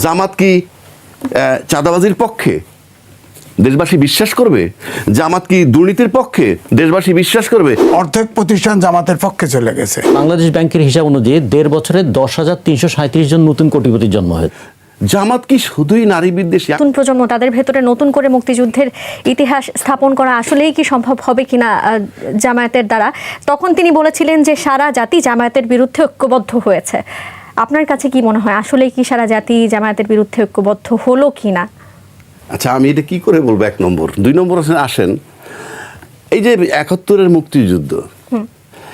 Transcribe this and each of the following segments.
জামাত কি চাঁদাবাজির পক্ষে? দেশবাসী বিশ্বাস করবে? জামাত কি দুর্নীতির পক্ষে? দেশবাসী বিশ্বাস করবে? অর্ধেক প্রতিষ্ঠান জামাতের পক্ষে চলে গেছে। বাংলাদেশ ব্যাংকের হিসাব অনুযায়ী ১.৫ বছরে ১০,৩৩৭ জন নতুন কোটিপতির জন্ম হয়েছে। জামাত কি শুধুই নারী বিদ্বেষী? নতুন প্রজন্ম তাদের ভেতরে নতুন করে মুক্তিযুদ্ধের ইতিহাস স্থাপন করা আসলেই কি সম্ভব হবে কিনা জামায়াতের দ্বারা? তখন তিনি বলেছিলেন যে সারা জাতি জামায়াতের বিরুদ্ধে ঐক্যবদ্ধ হয়েছে। আপনার কাছে কি মনে হয় আসলেই কি সারা জাতি জামায়াতের বিরুদ্ধে ঐক্যবদ্ধ হলো কিনা? আচ্ছা, আমি এটা কি করে বলবো? ১ নম্বর। ২ নম্বর আসেন, এই যে ৭১-এর মুক্তিযুদ্ধ,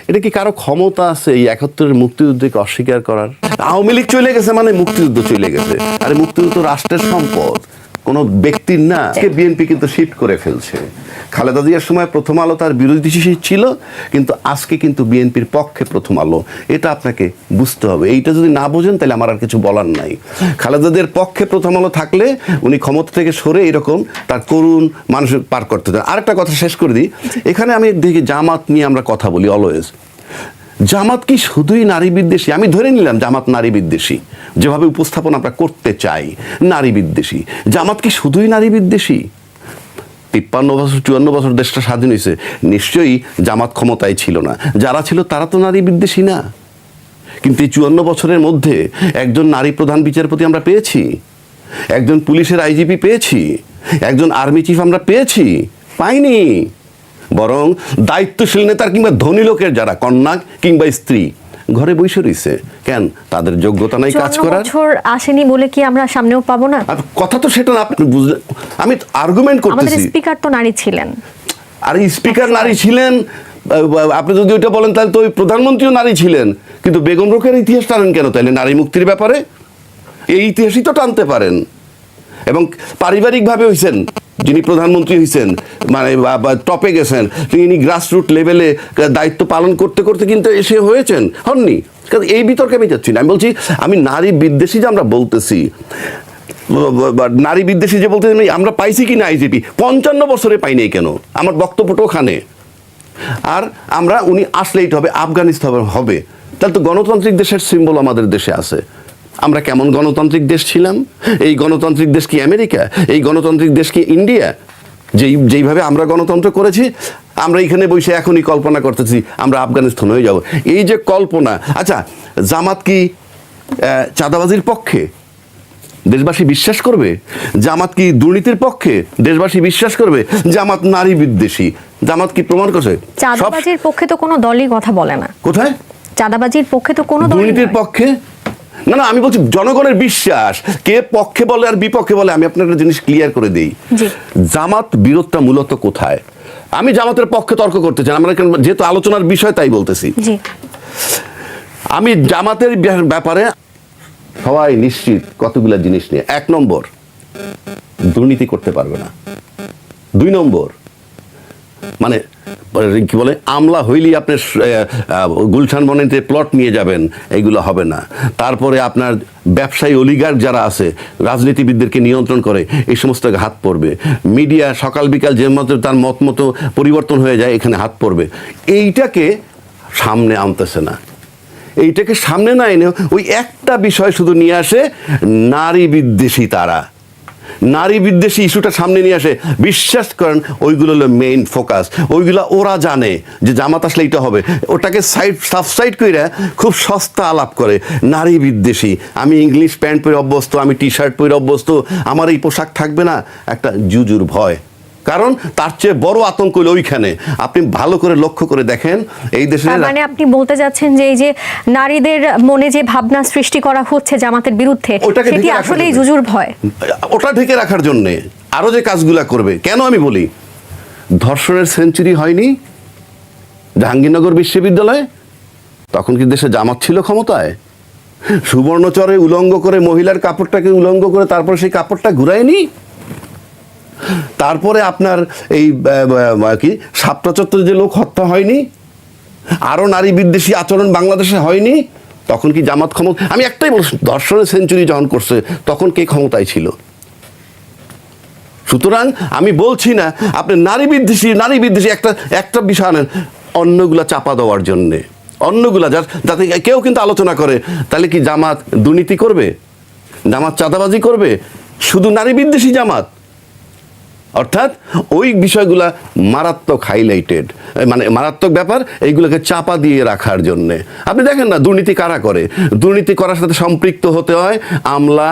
এটা কি কারো ক্ষমতা আছে এই ৭১-এর মুক্তিযুদ্ধকে অস্বীকার করার? আওয়ামী লীগ চলে গেছে মানে মুক্তিযুদ্ধ চলে গেছে। আরে মুক্তিযুদ্ধ রাষ্ট্রের সম্পদ, কোনো ব্যক্তির না। বিএনপি কিন্তু শিফট করে ফেলছে। খালেদা জিয়ার সময় প্রথম আলো তার বিরোধী ছিল, কিন্তু আজকে কিন্তু বিএনপির পক্ষে প্রথম আলো। এটা আপনাকে বুঝতে হবে। এইটা যদি না বোঝেন তাহলে আমার আর কিছু বলার নাই। খালেদা জিয়ার পক্ষে প্রথম আলো থাকলে উনি ক্ষমতা থেকে সরে এরকম তার করুণ মানুষ পার করতে দেন। আরেকটা কথা শেষ করে দিই, এখানে আমি দেখি জামাত নিয়ে আমরা কথা বলি অলওয়েজ। জামাত কি শুধুই নারী বিদ্বেষী? আমি ধরে নিলাম জামাত নারী বিদ্বেষী, যেভাবে উপস্থাপন আমরা করতে চাই নারী বিদ্বেষী। জামাত কি শুধুই নারী বিদ্বেষী? ৫৩ বছর ৫৪ বছর দেশটা স্বাধীন হয়েছে, নিশ্চয়ই জামাত ক্ষমতায় ছিল না। যারা ছিল তারা তো নারী বিদ্বেষী না। কিন্তু এই ৫৪ বছরের মধ্যে একজন নারী প্রধান বিচারপতি আমরা পেয়েছি, একজন পুলিশের আইজিপি পেয়েছি, একজন আর্মি চিফ আমরা পেয়েছি? পাইনি। বরং দায়িত্বশীল নেতার কিংবা ধনী লোকের যারা কন্যা কিংবা স্ত্রী ঘরে বসে রয়েছে। কেন? তাদের যোগ্যতা নাই কাজ করার। বছর আসেনি বলে কি আমরা সামনেও পাবো না? কথা তো সেটা না, আপনি বুঝলেন। আমি আর্গুমেন্ট করতেছি। আমাদের স্পিকার তো নারী ছিলেন। আর স্পিকার নারী ছিলেন, আপনি যদি ওইটা বলেন তাহলে তো ওই প্রধানমন্ত্রীও নারী ছিলেন। কিন্তু বেগম রোকেয়ার ইতিহাস টানেন কেন তাহলে? নারী মুক্তির ব্যাপারে এই ইতিহাসই তো টানতে পারেন। এবং পারিবারিকভাবে হয়েছেন, যিনি প্রধানমন্ত্রী হয়েছেন, মানে টপে গেছেন, তিনি গ্রাসরুট লেভেলে দায়িত্ব পালন করতে করতে কিন্তু এসে হয়েছেন, হননি? কারণ এই বিতর্কে আমি যাচ্ছি না। আমি বলছি, আমি নারী বিদ্বেষী যে আমরা বলতেছি, নারী বিদ্বেষী যে বলতে আমরা পাইছি কি না আইজিপি ৫৫ বছরে পাইনি কেন? আমার বক্তব্যটা ওখানে। আর আমরা উনি আসলেই হবে আফগানিস্তান হবে, তাহলে তো গণতান্ত্রিক দেশের সিম্বল আমাদের দেশে আছে। আমরা কেমন গণতান্ত্রিক দেশ ছিলাম? এই গণতান্ত্রিক দেশ কি আমেরিকা? এই গণতান্ত্রিক দেশ কি ইন্ডিয়া? যেইভাবে আমরা গণতন্ত্র করেছি, আমরা এখানে বসে এখনই কল্পনা করতেছি আমরা আফগানিস্তান হয়ে যাব। এই যে কল্পনা। আচ্ছা, জামাত কি চাঁদাবাজির পক্ষে? দেশবাসী বিশ্বাস করবে? জামাত কি দুর্নীতির পক্ষে? দেশবাসী বিশ্বাস করবে? জামাত নারী বিদ্বেষী, জামাত কি প্রমাণ করছে? চাঁদাবাজির পক্ষে তো কোনো দলই কথা বলে না। কোথায়? চাঁদাবাজির পক্ষে তো কোনো দল। দুর্নীতির পক্ষে না, না, আমি বলছি জনগণের বিশ্বাস কে পক্ষে বলে আর বিপক্ষে বলে। আমি আপনার একটা জিনিস ক্লিয়ার করে দিই, জামাত বিরোধটা মূলত কোথায়। আমি জামাতের পক্ষে তর্ক করতে চাই, আমরা যেহেতু আলোচনার বিষয় তাই বলতেছি। আমি জামাতের ব্যাপারে সবাই নিশ্চিত কতগুলা জিনিস নিয়ে। ১ নম্বর, দুর্নীতি করতে পারবে না। ২ নম্বর, মানে কি বলে, আমলা হইলেই আপনি গুলশান বনেতে প্লট নিয়ে যাবেন, এইগুলো হবে না। তারপরে আপনার ব্যবসায়ী অলিগার্ক যারা আছে, রাজনীতিবিদদেরকে নিয়ন্ত্রণ করে, এই সমস্ত হাত পড়বে। মিডিয়া সকাল বিকাল যে মতো তার মত মতো পরিবর্তন হয়ে যায়, এখানে হাত পড়বে। এইটাকে সামনে আনতেছে না। এইটাকে সামনে না এনে ওই একটা বিষয় শুধু নিয়ে আসে, নারী বিদ্বেষী। তারা নারী বিদ্বেষী ইস্যুটা সামনে নিয়ে আসে। বিশ্বাস করেন, ওইগুলো হলো মেইন ফোকাস। ওইগুলো ওরা জানে যে জামাত আসলে এইটা হবে, ওটাকে সাবসাইড করে খুব সস্তা আলাপ করে। নারী বিদ্বেষী, আমি ইংলিশ প্যান্ট পরে অভ্যস্ত, আমি টি শার্ট পরে অভ্যস্ত, আমার এই পোশাক থাকবে না, একটা জুজুর ভয়। কারণ তার চেয়ে বড় আতঙ্ক হলো ওইখানে। আপনি ভালো করে লক্ষ্য করে দেখেন এই দেশে। মানে আপনি বলতে যাচ্ছেন যে এই যে নারীদের মনে যে ভাবনা সৃষ্টি করা হচ্ছে জামাতের বিরুদ্ধে, সেটি আসলেই জুজুর ভয়। ওটা ঢেকে রাখার জন্য আরো যে কাজগুলা করবে। কেন আমি বলি, ধর্ষণের সেঞ্চুরি হয়নি জাহাঙ্গীরনগর বিশ্ববিদ্যালয়ে, তখন কি দেশে জামাত ছিল ক্ষমতায়? সুবর্ণচরে উলঙ্গ করে মহিলার কাপড়টাকে উলঙ্গ করে তারপর সেই কাপড়টা ঘুরায়নি। তারপরে আপনার এই কি শাপলা চত্বরে যে লোক হত্যা হয়নি, আরো নারী বিদ্বেষী আচরণ বাংলাদেশে হয়নি, তখন কি জামাত ক্ষমতা? আমি একটাই বলছি, ধর্ষণের সেঞ্চুরি যখন করছে তখন কে ক্ষমতায় ছিল? সুতরাং আমি বলছি না আপনি নারী বিদ্বেষী একটা বিষয় আনেন অন্যগুলা চাপা দেওয়ার জন্যে, অন্যগুলা যাতে কেউ কিন্তু আলোচনা করে। তাহলে কি জামাত দুর্নীতি করবে? জামাত চাঁদাবাজি করবে, শুধু নারী বিদ্বেষী জামাত। অর্থাৎ ওই বিষয়গুলা মারাত্মক হাইলাইটেড, মানে মারাত্মক ব্যাপার, এইগুলোকে চাপা দিয়ে রাখার জন্যে। আপনি দেখেন না দুর্নীতি কারা করে, দুর্নীতি করার সাথে সম্পৃক্ত হতে হয় আমলা,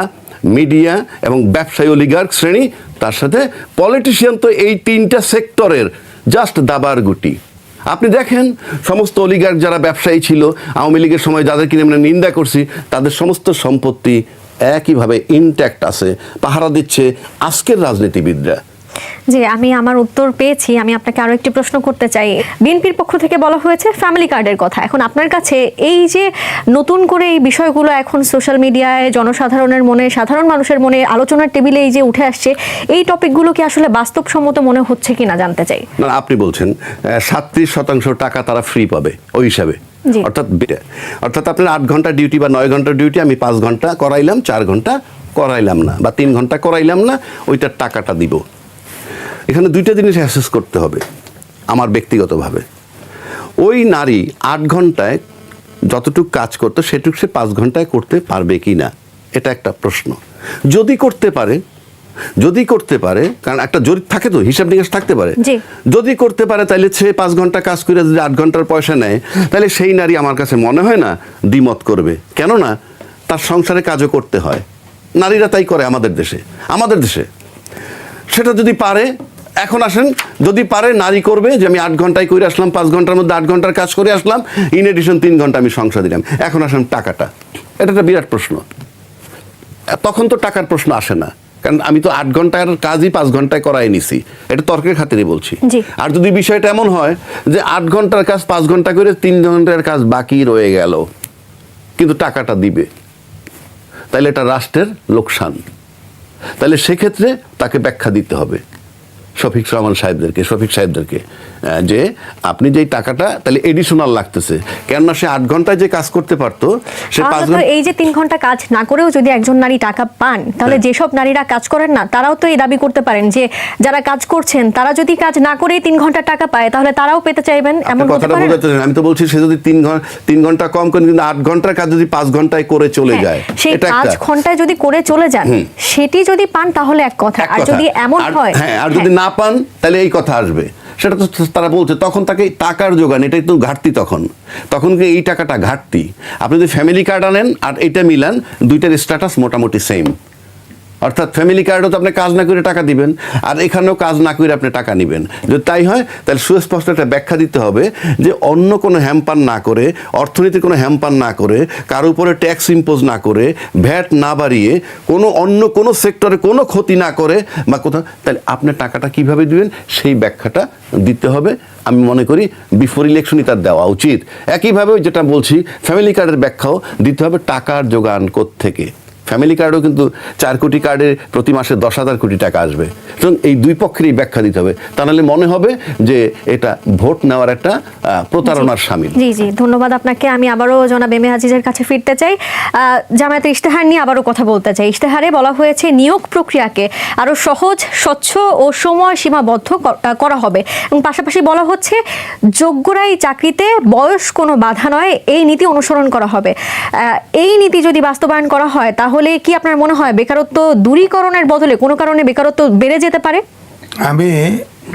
মিডিয়া এবং ব্যবসায়ী অলিগার্ক শ্রেণী, তার সাথে পলিটিশিয়ান। তো এই তিনটা সেক্টরের জাস্ট দাবার গুটি। আপনি দেখেন সমস্ত অলিগার্ক যারা ব্যবসায়ী ছিল আওয়ামী লীগের সময়, যাদের কিনে আমরা নিন্দা করছি, তাদের সমস্ত সম্পত্তি একইভাবে ইনট্যাক্ট আছে, পাহারা দিচ্ছে আজকের রাজনীতিবিদরা। জি, আমি আমার উত্তর পেয়েছি। আমি আপনাকে আরো একটি প্রশ্ন করতে চাই। বিএনপির পক্ষ থেকে বলা হয়েছে ফ্যামিলি কার্ডের কথা। এখন আপনার কাছে এই যে নতুন করে এই বিষয়গুলো এখন সোশ্যাল মিডিয়ায় জনসাধারণের মনে, সাধারণ মানুষের মনে আলোচনার টেবিলে এই যে উঠে আসছে, এই টপিকগুলো কি আসলে বাস্তবসম্মত মনে হচ্ছে কিনা জানতে চাই। না, আপনি বলছেন 37% টাকা তারা ফ্রি পাবে ওই হিসাবে, অর্থাৎ আপনার 8 ঘন্টা ডিউটি বা 9 ঘন্টা ডিউটি, আমি 5 ঘন্টা করাইলাম, 4 ঘন্টা করাইলাম না, বা 3 ঘন্টা করাইলাম না, ওইটার টাকাটা দিব। এখানে দুইটা জিনিস অ্যাসেস করতে হবে আমার ব্যক্তিগতভাবে। ওই নারী 8 ঘন্টায় যতটুকু কাজ করতো সেটুকু সে 5 ঘন্টায় করতে পারবে কি না, এটা একটা প্রশ্ন। যদি করতে পারে, কারণ একটা জরিপ থাকে, তো হিসাব নিকাশ থাকতে পারে, যদি করতে পারে তাহলে সে 5 ঘন্টা কাজ করে যদি 8 ঘন্টার পয়সা নেয়, তাহলে সেই নারী আমার কাছে মনে হয় না দ্বিমত করবে। কেননা তার সংসারে কাজও করতে হয়, নারীরা তাই করে আমাদের দেশে। সেটা যদি পারে, এখন আসেন, যদি পারে নারী করবে যে আমি 8 ঘন্টায় করে আসলাম, 5 ঘন্টার মধ্যে 8 ঘন্টার কাজ করে আসলাম, ইন এডিশন 3 ঘন্টা আমি সংসার দিলাম। এখন আসেন টাকাটা, এটা একটা বিরাট প্রশ্ন। তখন তো টাকার প্রশ্ন আসে না, কারণ আমি তো 8 ঘন্টার কাজই 5 ঘন্টায় করাই নিছি, এটা তর্কের খাতিরে বলছি। আর যদি বিষয়টা এমন হয় যে 8 ঘন্টার কাজ 5 ঘন্টা করে 3 ঘন্টার কাজ বাকি রয়ে গেল, কিন্তু টাকাটা দিবে, তাহলে এটা রাষ্ট্রের লোকসান। তাহলে সেক্ষেত্রে তাকে ব্যাখ্যা দিতে হবে শফিক সাহেবদেরকে যে আপনি যেই টাকাটা তাহলে এডিশনাল লাগতেছে, কেননা সে 8 ঘন্টায় যে কাজ করতে পারতো সে 5 ঘন্টা। এই যে 3 ঘন্টা কাজ না করেও যদি একজন নারী টাকা পান, তাহলে যেসব নারীরা কাজ করেন না তারাও তো এই দাবি করতে পারেন যে যারা কাজ করছেন তারা যদি কাজ না করেই 3 ঘন্টা টাকা পায়, তাহলে তারাও পেতে চাইবেন, এমন হতে পারে। আমি তো বলছি সে যদি 3 ঘন্টা কম করে, কিন্তু 8 ঘন্টার কাজ যদি 5 ঘন্টায় করে চলে যায়, সেই 5 ঘন্টায় যদি করে চলে যান, সেটি যদি পান তাহলে এক কথা, আর যদি এমন হয়, আর যদি না পান তাহলে এই কথা আসবে। সেটা তো তারা বলছে, তখন তাকে টাকার যোগান, এটাই তো ঘাটতি। তখন কি এই টাকাটা ঘাটতি। আপনি যদি ফ্যামিলি কার্ড আনেন আর এটা মিলান, দুইটার স্ট্যাটাস মোটামুটি সেম। অর্থাৎ ফ্যামিলি কার্ডও তো আপনি কাজ না করে টাকা দিবেন, আর এখানেও কাজ না করে আপনি টাকা নেবেন। যদি তাই হয় তাহলে সুস্পষ্ট একটা ব্যাখ্যা দিতে হবে যে অন্য কোনো হ্যাম্পার না করে, অর্থনীতির কোনো হ্যাম্পার না করে, কারো উপরে ট্যাক্স ইম্পোজ না করে, ভ্যাট না বাড়িয়ে, অন্য কোনো সেক্টরে কোনো ক্ষতি না করে বা কোথাও, তাহলে আপনি টাকাটা কিভাবে দিবেন সেই ব্যাখ্যাটা দিতে হবে। আমি মনে করি বিফোর ইলেকশনই তার দেওয়া উচিত। একইভাবে যেটা বলছি, ফ্যামিলি কার্ডের ব্যাখ্যাও দিতে হবে, টাকার যোগান কোত্থেকে। ফ্যামিলি কার্ডও কিন্তু 4 কোটি কার্ডে প্রতি মাসে 10,000 কোটি টাকা আসবে। সুতরাং এই দুই পক্ষেরই ব্যাখ্যা দিতে হবে, তা নাহলে মনে হবে যে এটা ভোট নেওয়ার একটা প্রতারণার শামিল। জি, ধন্যবাদ আপনাকে। আমি আবারও জনাব এম এ আজিজের কাছে ফিরতে চাই। জামায়াতের ইশতেহার নিয়ে আবারও কথা বলতে চাই। ইশতেহারে বলা হয়েছে নিয়োগ প্রক্রিয়াকে আরো সহজ, স্বচ্ছ ও সময় সীমাবদ্ধ করা হবে, এবং পাশাপাশি বলা হচ্ছে যোগ্যরাই চাকরিতে, বয়স কোনো বাধা নয়, এই নীতি অনুসরণ করা হবে। এই নীতি যদি বাস্তবায়ন করা হয়, তাহলে কি আপনার মনে হয় বেকারত্ব দূরীকরণের বদলে কোনো কারণে বেকারত্ব বেড়ে যেতে পারে? আমি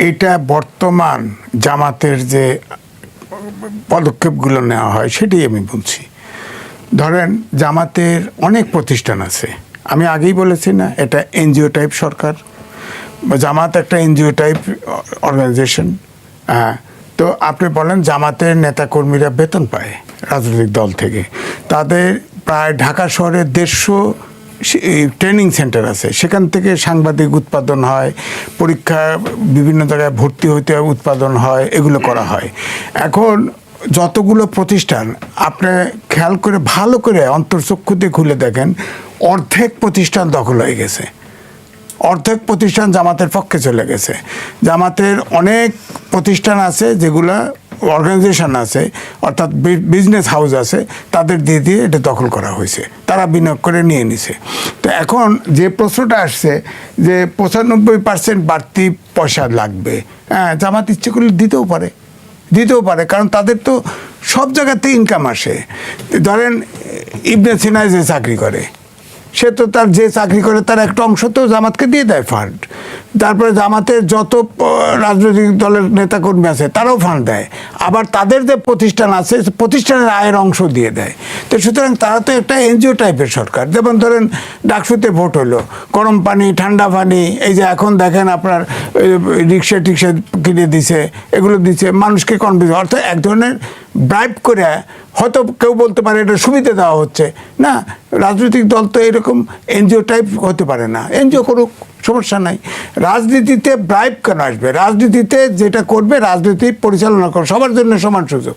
এটা বর্তমান জামাতের যে পদক্ষেপগুলো নেওয়া হয় সেটাই আমি বলছি। ধরেন জামাতের অনেক প্রতিষ্ঠান আছে, আমি আগেই বলেছি না, এটা এনজিও টাইপ সরকার, জামাত একটা এনজিও টাইপ অর্গানাইজেশন। তো আপনি বলেন জামাতের নেতাকর্মীরা বেতন পায় রাজনৈতিক দল থেকে, তাদের প্রায় ঢাকা শহরে 150 ট্রেনিং সেন্টার আছে, সেখান থেকে সাংবাদিক উৎপাদন হয়, পরীক্ষা বিভিন্ন জায়গায় ভর্তি হইতে উৎপাদন হয়, এগুলো করা হয়। এখন যতগুলো প্রতিষ্ঠান আপনি খেয়াল করে ভালো করে অন্তর্চক্ষু দিয়ে খুলে দেখেন, অর্ধেক প্রতিষ্ঠান দখল হয়ে গেছে, অর্ধেক প্রতিষ্ঠান জামাতের পক্ষে চলে গেছে। জামাতের অনেক প্রতিষ্ঠান আছে যেগুলা অর্গানাইজেশন আছে, অর্থাৎ বিজনেস হাউস আছে, তাদের দিয়ে এটা দখল করা হয়েছে, তারা বিনিয়োগ করে নিয়ে নিছে। তো এখন যে প্রশ্নটা আসছে যে 95% বাড়তি পয়সা লাগবে, জামাত ইচ্ছে করলে দিতেও পারে, কারণ তাদের তো সব জায়গাতে ইনকাম আসে। ধরেন ইবনে সিনা যে চাকরি করে, সে তো তার যে চাকরি করে তার একটা অংশ তো জামাতকে দিয়ে দেয় ফান্ড। তারপরে জামাতের যত রাজনৈতিক দলের নেতাকর্মী আছে তারাও ফান্ড দেয়, আবার তাদের যে প্রতিষ্ঠান আছে প্রতিষ্ঠানের আয়ের অংশ দিয়ে দেয়। তো সুতরাং তারা তো একটা এনজিও টাইপের সরকার। যেমন ধরেন ডাকসুতে ভোট হলো, গরম পানি ঠান্ডা পানি, এই যে এখন দেখেন আপনার রিক্সা টিক্সা কিনে দিছে, এগুলো দিচ্ছে মানুষকে কনভিন্স, অর্থাৎ এক ধরনের ব্রাইব করে হয়তো কেউ বলতে পারে এটা সুবিধা দেওয়া হচ্ছে না। রাজনৈতিক দল তো এরকম এনজিও টাইপ হতে পারে না, এনজিও করুক, সমস্যা নাই। রাজনীতিতে ব্রাইব কেন আসবে? রাজনীতিতে যেটা করবে রাজনীতি পরিচালনা করে, সবার জন্য সমান সুযোগ।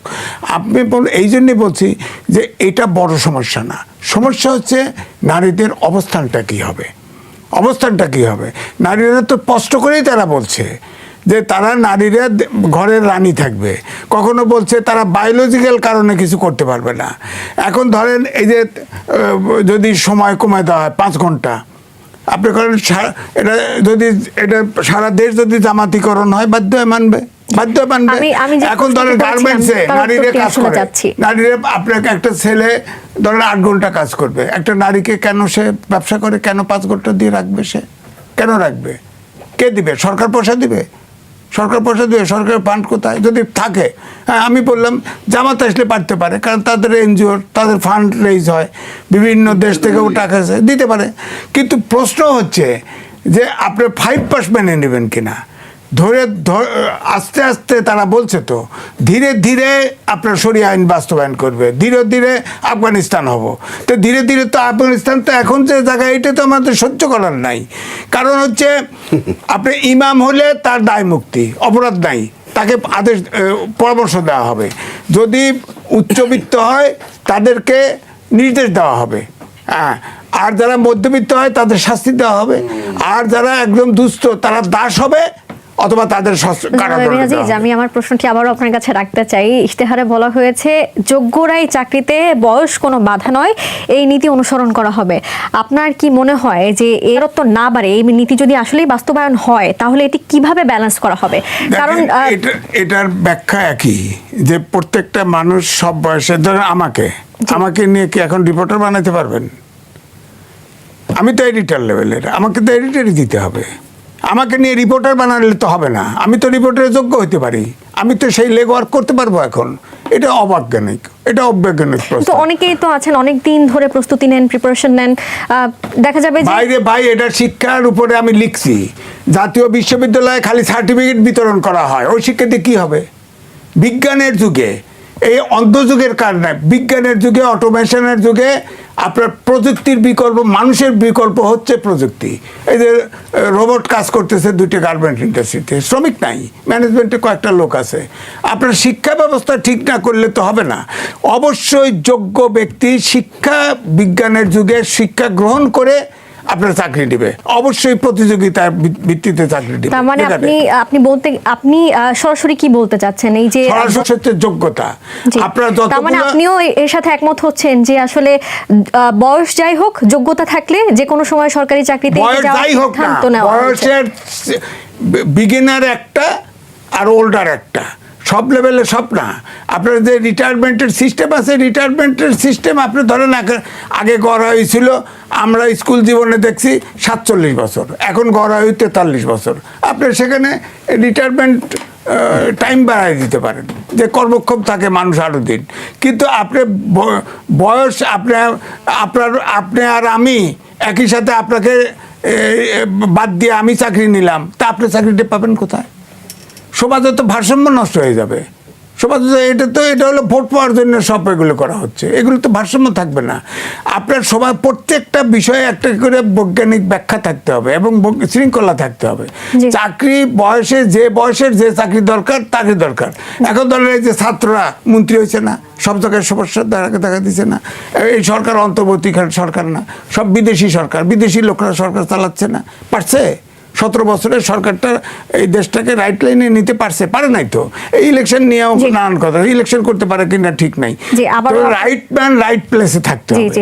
আপনি এই জন্যই বলছি যে এটা বড় সমস্যা না, সমস্যা হচ্ছে নারীদের অবস্থানটা কী হবে, অবস্থানটা কী হবে। নারীরা তো স্পষ্ট করেই তারা বলছে যে তারা নারীরা ঘরের রানী থাকবে, কখনো বলছে তারা বায়োলজিক্যাল কারণে কিছু করতে পারবে না। এখন ধরেন এই যে যদি সময় কমায় দেওয়া হয় 5 ঘন্টা, আপনি করেন এটা যদি এটা সারা দেশ যদি জামাতিকরণ হয় বাধ্য হয়ে মানবে, বাধ্য হয়ে মানবে। এখন ধরেন গার্মেন্টসে নারীরা কাজ করে, নারীরা আপনার একটা ছেলে ধরেন 8 ঘন্টা কাজ করবে, একটা নারীকে কেন সে ব্যবসা করে কেন 5 ঘন্টা দিয়ে রাখবে? সে কেন রাখবে? কে দিবে? সরকার পয়সা দিবে? সরকার পয়সা দেবে? সরকারের ফান্ড কোথায়? যদি থাকে, হ্যাঁ আমি বললাম জামাত আসলে পারতে পারে, কারণ তাদের এনজিওর তাদের ফান্ড রেইজ হয়, বিভিন্ন দেশ থেকেও টাকা দিতে পারে। কিন্তু প্রশ্ন হচ্ছে যে আপনি 5% মেনে নেবেন কিনা। ধরে আস্তে আস্তে তারা বলছে তো ধীরে ধীরে আপনার শরিয়া আইন বাস্তবায়ন করবে, ধীরে ধীরে আফগানিস্তান হব। তো ধীরে ধীরে তো আফগানিস্তান তো এখন যে জায়গায় এটা তো আমাদের সহ্য করার নাই। কারণ হচ্ছে আপনি ইমাম হলে তার দায় মুক্তি, অপরাধ নাই, তাকে আদেশ পরামর্শ দেওয়া হবে। যদি উচ্চবিত্ত হয় তাদেরকে নির্দেশ দেওয়া হবে, হ্যাঁ। আর যারা মধ্যবিত্ত হয় তাদের শাস্তি দেওয়া হবে, আর যারা একদম দুস্থ তারা দাস হবে অথবা তাদের আমি আমার প্রশ্নটি আবারও আপনার কাছে রাখতে চাই। ইশতেহারে বলা হয়েছে যোগ্যরাই চাকরিতে, বয়স কোনো বাধা নয়, এই নীতি অনুসরণ করা হবে। আপনার কি মনে হয় যে এর তো না বাড়ে, এই নীতি যদি আসলেই বাস্তবায়ন হয় তাহলে এটি কিভাবে ব্যালেন্স করা হবে? কারণ এটার ব্যাখ্যা একই, যে প্রত্যেকটা মানুষ সব বয়সে, ধরেন আমাকে নিয়ে কি এখন রিপোর্টার বানাতে পারবেন? আমি তো এডিটর লেভেলের, আমাকে তো এডিটরই দিতে হবে। আমাকে নিয়ে রিপোর্টার বানালে তো হবে না, আমি তো রিপোর্টারের যোগ্য হতে পারি, আমি তো সেই লেগ ওয়ার্ক করতে পারবো এখন। এটা অবৈজ্ঞানিক, এটা অবৈজ্ঞানিক প্রশ্ন। তো অনেকেই তো আছেন অনেক দিন ধরে প্রস্তুতি নেন, প্রিপারেশন নেন, দেখা যাবে যে ভাই এটা শিক্ষার উপরে আমি লিখছি, জাতীয় বিশ্ববিদ্যালয়ে খালি সার্টিফিকেট বিতরণ করা হয়, ওই শিক্ষাতে কি হবে? বিজ্ঞানের যুগে, এই অন্ধযুগের কারণে, বিজ্ঞানের যুগে, অটোমেশনের যুগে আপনার প্রযুক্তির বিকল্প, মানুষের বিকল্প হচ্ছে প্রযুক্তি। এই যে রোবট কাজ করতেছে 2টি গার্মেন্ট ইন্ডাস্ট্রিতে, শ্রমিক নাই, ম্যানেজমেন্টে কয়েকটা লোক আছে। আপনার শিক্ষা ব্যবস্থা ঠিক না করলে তো হবে না। অবশ্যই যোগ্য ব্যক্তি শিক্ষা, বিজ্ঞানের যুগে শিক্ষা গ্রহণ করে আপনার চাকরি দিবে, অবশ্যই প্রতিযোগিতার ভিত্তিতে চাকরি দিবে। তার মানে আপনি সরাসরি কি বলতে চাচ্ছেন? এই যে সরাসরি যোগ্যতা, আপনারা তার মানে আপনিও এর সাথে একমত হচ্ছেন যে আসলে বয়স যাই হোক, যোগ্যতা থাকলে যে কোনো সময় সরকারি চাকরিতে বয়সের বিগিনার একটা আর ওল্ডার একটা, সব লেভেলে সব না। আপনার যে রিটায়ারমেন্টের সিস্টেম আছে, রিটায়ারমেন্টের সিস্টেম আপনি ধরেন আগে গড় হয়েছিল, আমরা স্কুল জীবনে দেখছি 47 বছর, এখন গড় হয় 43 বছর। আপনি সেখানে রিটায়ারমেন্ট টাইম বাড়াই দিতে পারেন, যে কর্মক্ষম থাকে মানুষ আরও দিন। কিন্তু আপনি বয়স আপনি আর আমি একই সাথে আপনাকে বাদ দিয়ে আমি চাকরি নিলাম, তা আপনি চাকরিটা পাবেন কোথায়? সমাজে তো ভারসাম্য নষ্ট হয়ে যাবে। সমাজে এটা হলো ভোট পাওয়ার জন্য সব এগুলো করা হচ্ছে, এগুলো তো ভারসাম্য থাকবে না। আপনার সবাই প্রত্যেকটা বিষয়ে একটা করে বৈজ্ঞানিক ব্যাখ্যা থাকতে হবে এবং শৃঙ্খলা থাকতে হবে। চাকরি বয়সের যে চাকরি দরকার চাকরি দরকার। এখন ধরেন এই যে ছাত্ররা মন্ত্রী হয়েছে না, সব জায়গায় সমস্যা দেখা দিচ্ছে না। এই সরকার অন্তর্বর্তীকালীন সরকার না, সব বিদেশি সরকার, বিদেশি লোকরা সরকার চালাচ্ছে না, পারছে? 17 বছরের সরকারটা এই দেশটাকে রাইট লাইনে নিতে পারে নাই তো। এই ইলেকশন নিয়েও নানান কথা, ইলেকশন করতে পারে কিনা ঠিক নাই। রাইট ম্যান রাইট প্লেসে থাকতে হবে।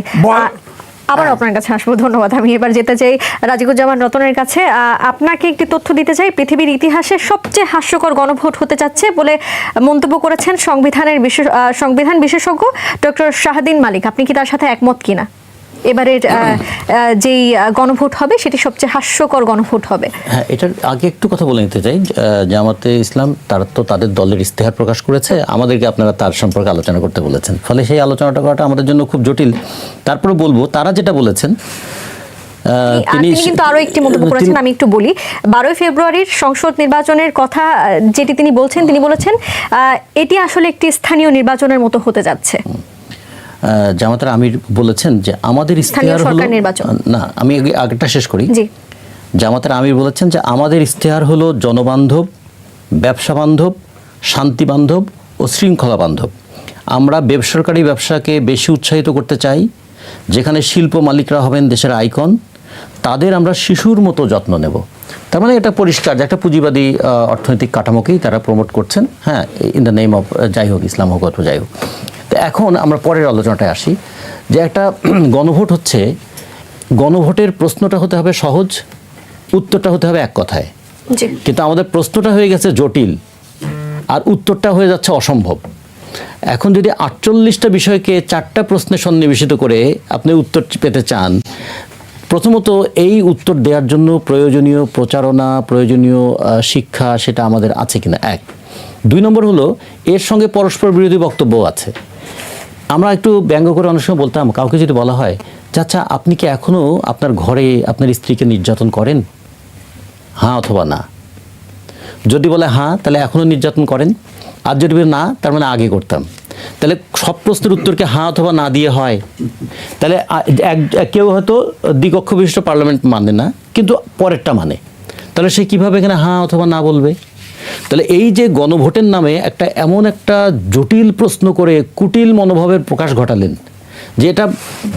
আবার আপনার কাছে আসবো, ধন্যবাদ। আমি এবার যেতে চাই রাজিকুজ্জামান রতনের কাছে। আপনাকে একটি তথ্য দিতে চাই। পৃথিবীর ইতিহাসে সবচেয়ে হাস্যকর গণভোট হতে যাচ্ছে বলে মন্তব্য করেছেন সংবিধান বিশেষজ্ঞ ডক্টর শাহদিন মালিক। আপনি কি তার সাথে একমত কিনা? এবারের যেই গণভোট হবে সেটি সবচেয়ে হাস্যকর গণভোট হবে। হ্যাঁ, এটার আগে একটু কথা বলে নিতে চাই। জামাতে ইসলাম তারা তো তাদের দলের ইশতেহার প্রকাশ করেছে, আমাদেরকে আপনারা তার সম্পর্কে আলোচনা করতে বলেছেন, ফলে সেই আলোচনাটা করাটা আমাদের জন্য খুব জটিল। তারপরে বলবো তারা যেটা বলেছেন, তিনি কিন্তু আরো একটি মন্তব্য করেছেন, আমি একটু বলি। 12 ফেব্রুয়ারির সংসদ নির্বাচনের কথা যেটি তিনি বলছেন, তিনি বলেছেন এটি আসলে একটি স্থানীয় নির্বাচনের মতো হতে যাচ্ছে। জামাতের আমির বলেছেন যে আমাদের ইশতেহার হলো না, আমি আগেরটা শেষ করি। জি, জামাতের আমির বলেছেন যে আমাদের ইশতেহার হলো জনবান্ধব, ব্যবসা বান্ধব, শান্তি বান্ধব ও শৃঙ্খলা বান্ধব। আমরা বেসরকারি ব্যবসাকে বেশি উৎসাহিত করতে চাই, যেখানে শিল্প মালিকরা হবেন দেশের আইকন, তাদের আমরা শিশুর মতো যত্ন নেব। তার মানে এটা পরিষ্কার যে একটা পুঁজিবাদী অর্থনৈতিক কাঠামোকেই তারা প্রমোট করছেন, হ্যাঁ, ইন দ্য নেম অফ যাই হোক, ইসলাম হোক অথবা যাই হোক। তো এখন আমরা পরের আলোচনাটায় আসি, যে একটা গণভোট হচ্ছে, গণভোটের প্রশ্নটা হতে হবে সহজ, উত্তরটা হতে হবে এক কথায়। কিন্তু আমাদের প্রশ্নটা হয়ে গেছে জটিল আর উত্তরটা হয়ে যাচ্ছে অসম্ভব। এখন যদি 48টা বিষয়কে 4টা প্রশ্নে সন্নিবেশিত করে আপনি উত্তর পেতে চান, প্রথমত এই উত্তর দেওয়ার জন্য প্রয়োজনীয় প্রচারণা, প্রয়োজনীয় শিক্ষা সেটা আমাদের আছে কিনা, এক। 2 নম্বর হলো এর সঙ্গে পরস্পর বিরোধী বক্তব্য আছে। আমরা একটু ব্যঙ্গ করে অনেক সময় বলতাম, কাউকে যদি বলা হয় আচ্ছা আপনি কি এখনও আপনার ঘরে আপনার স্ত্রীকে নির্যাতন করেন, হ্যাঁ অথবা না। যদি বলে হ্যাঁ, তাহলে এখনও নির্যাতন করেন, আর যদি বলে না, তার মানে আগে করতাম। তাহলে সব প্রশ্নের উত্তরকে হ্যাঁ অথবা না দিয়ে হয়। তাহলে কেউ হয়তো দ্বিকক্ষ বিশিষ্ট পার্লামেন্ট মানে না, কিন্তু পরেরটা মানে, তাহলে সে কীভাবে এখানে হ্যাঁ অথবা না বলবে? তাহলে এই যে গণভোটের নামে একটা এমন একটা জটিল প্রশ্ন করে কুটিল মনোভাবের প্রকাশ ঘটালেন, যে এটা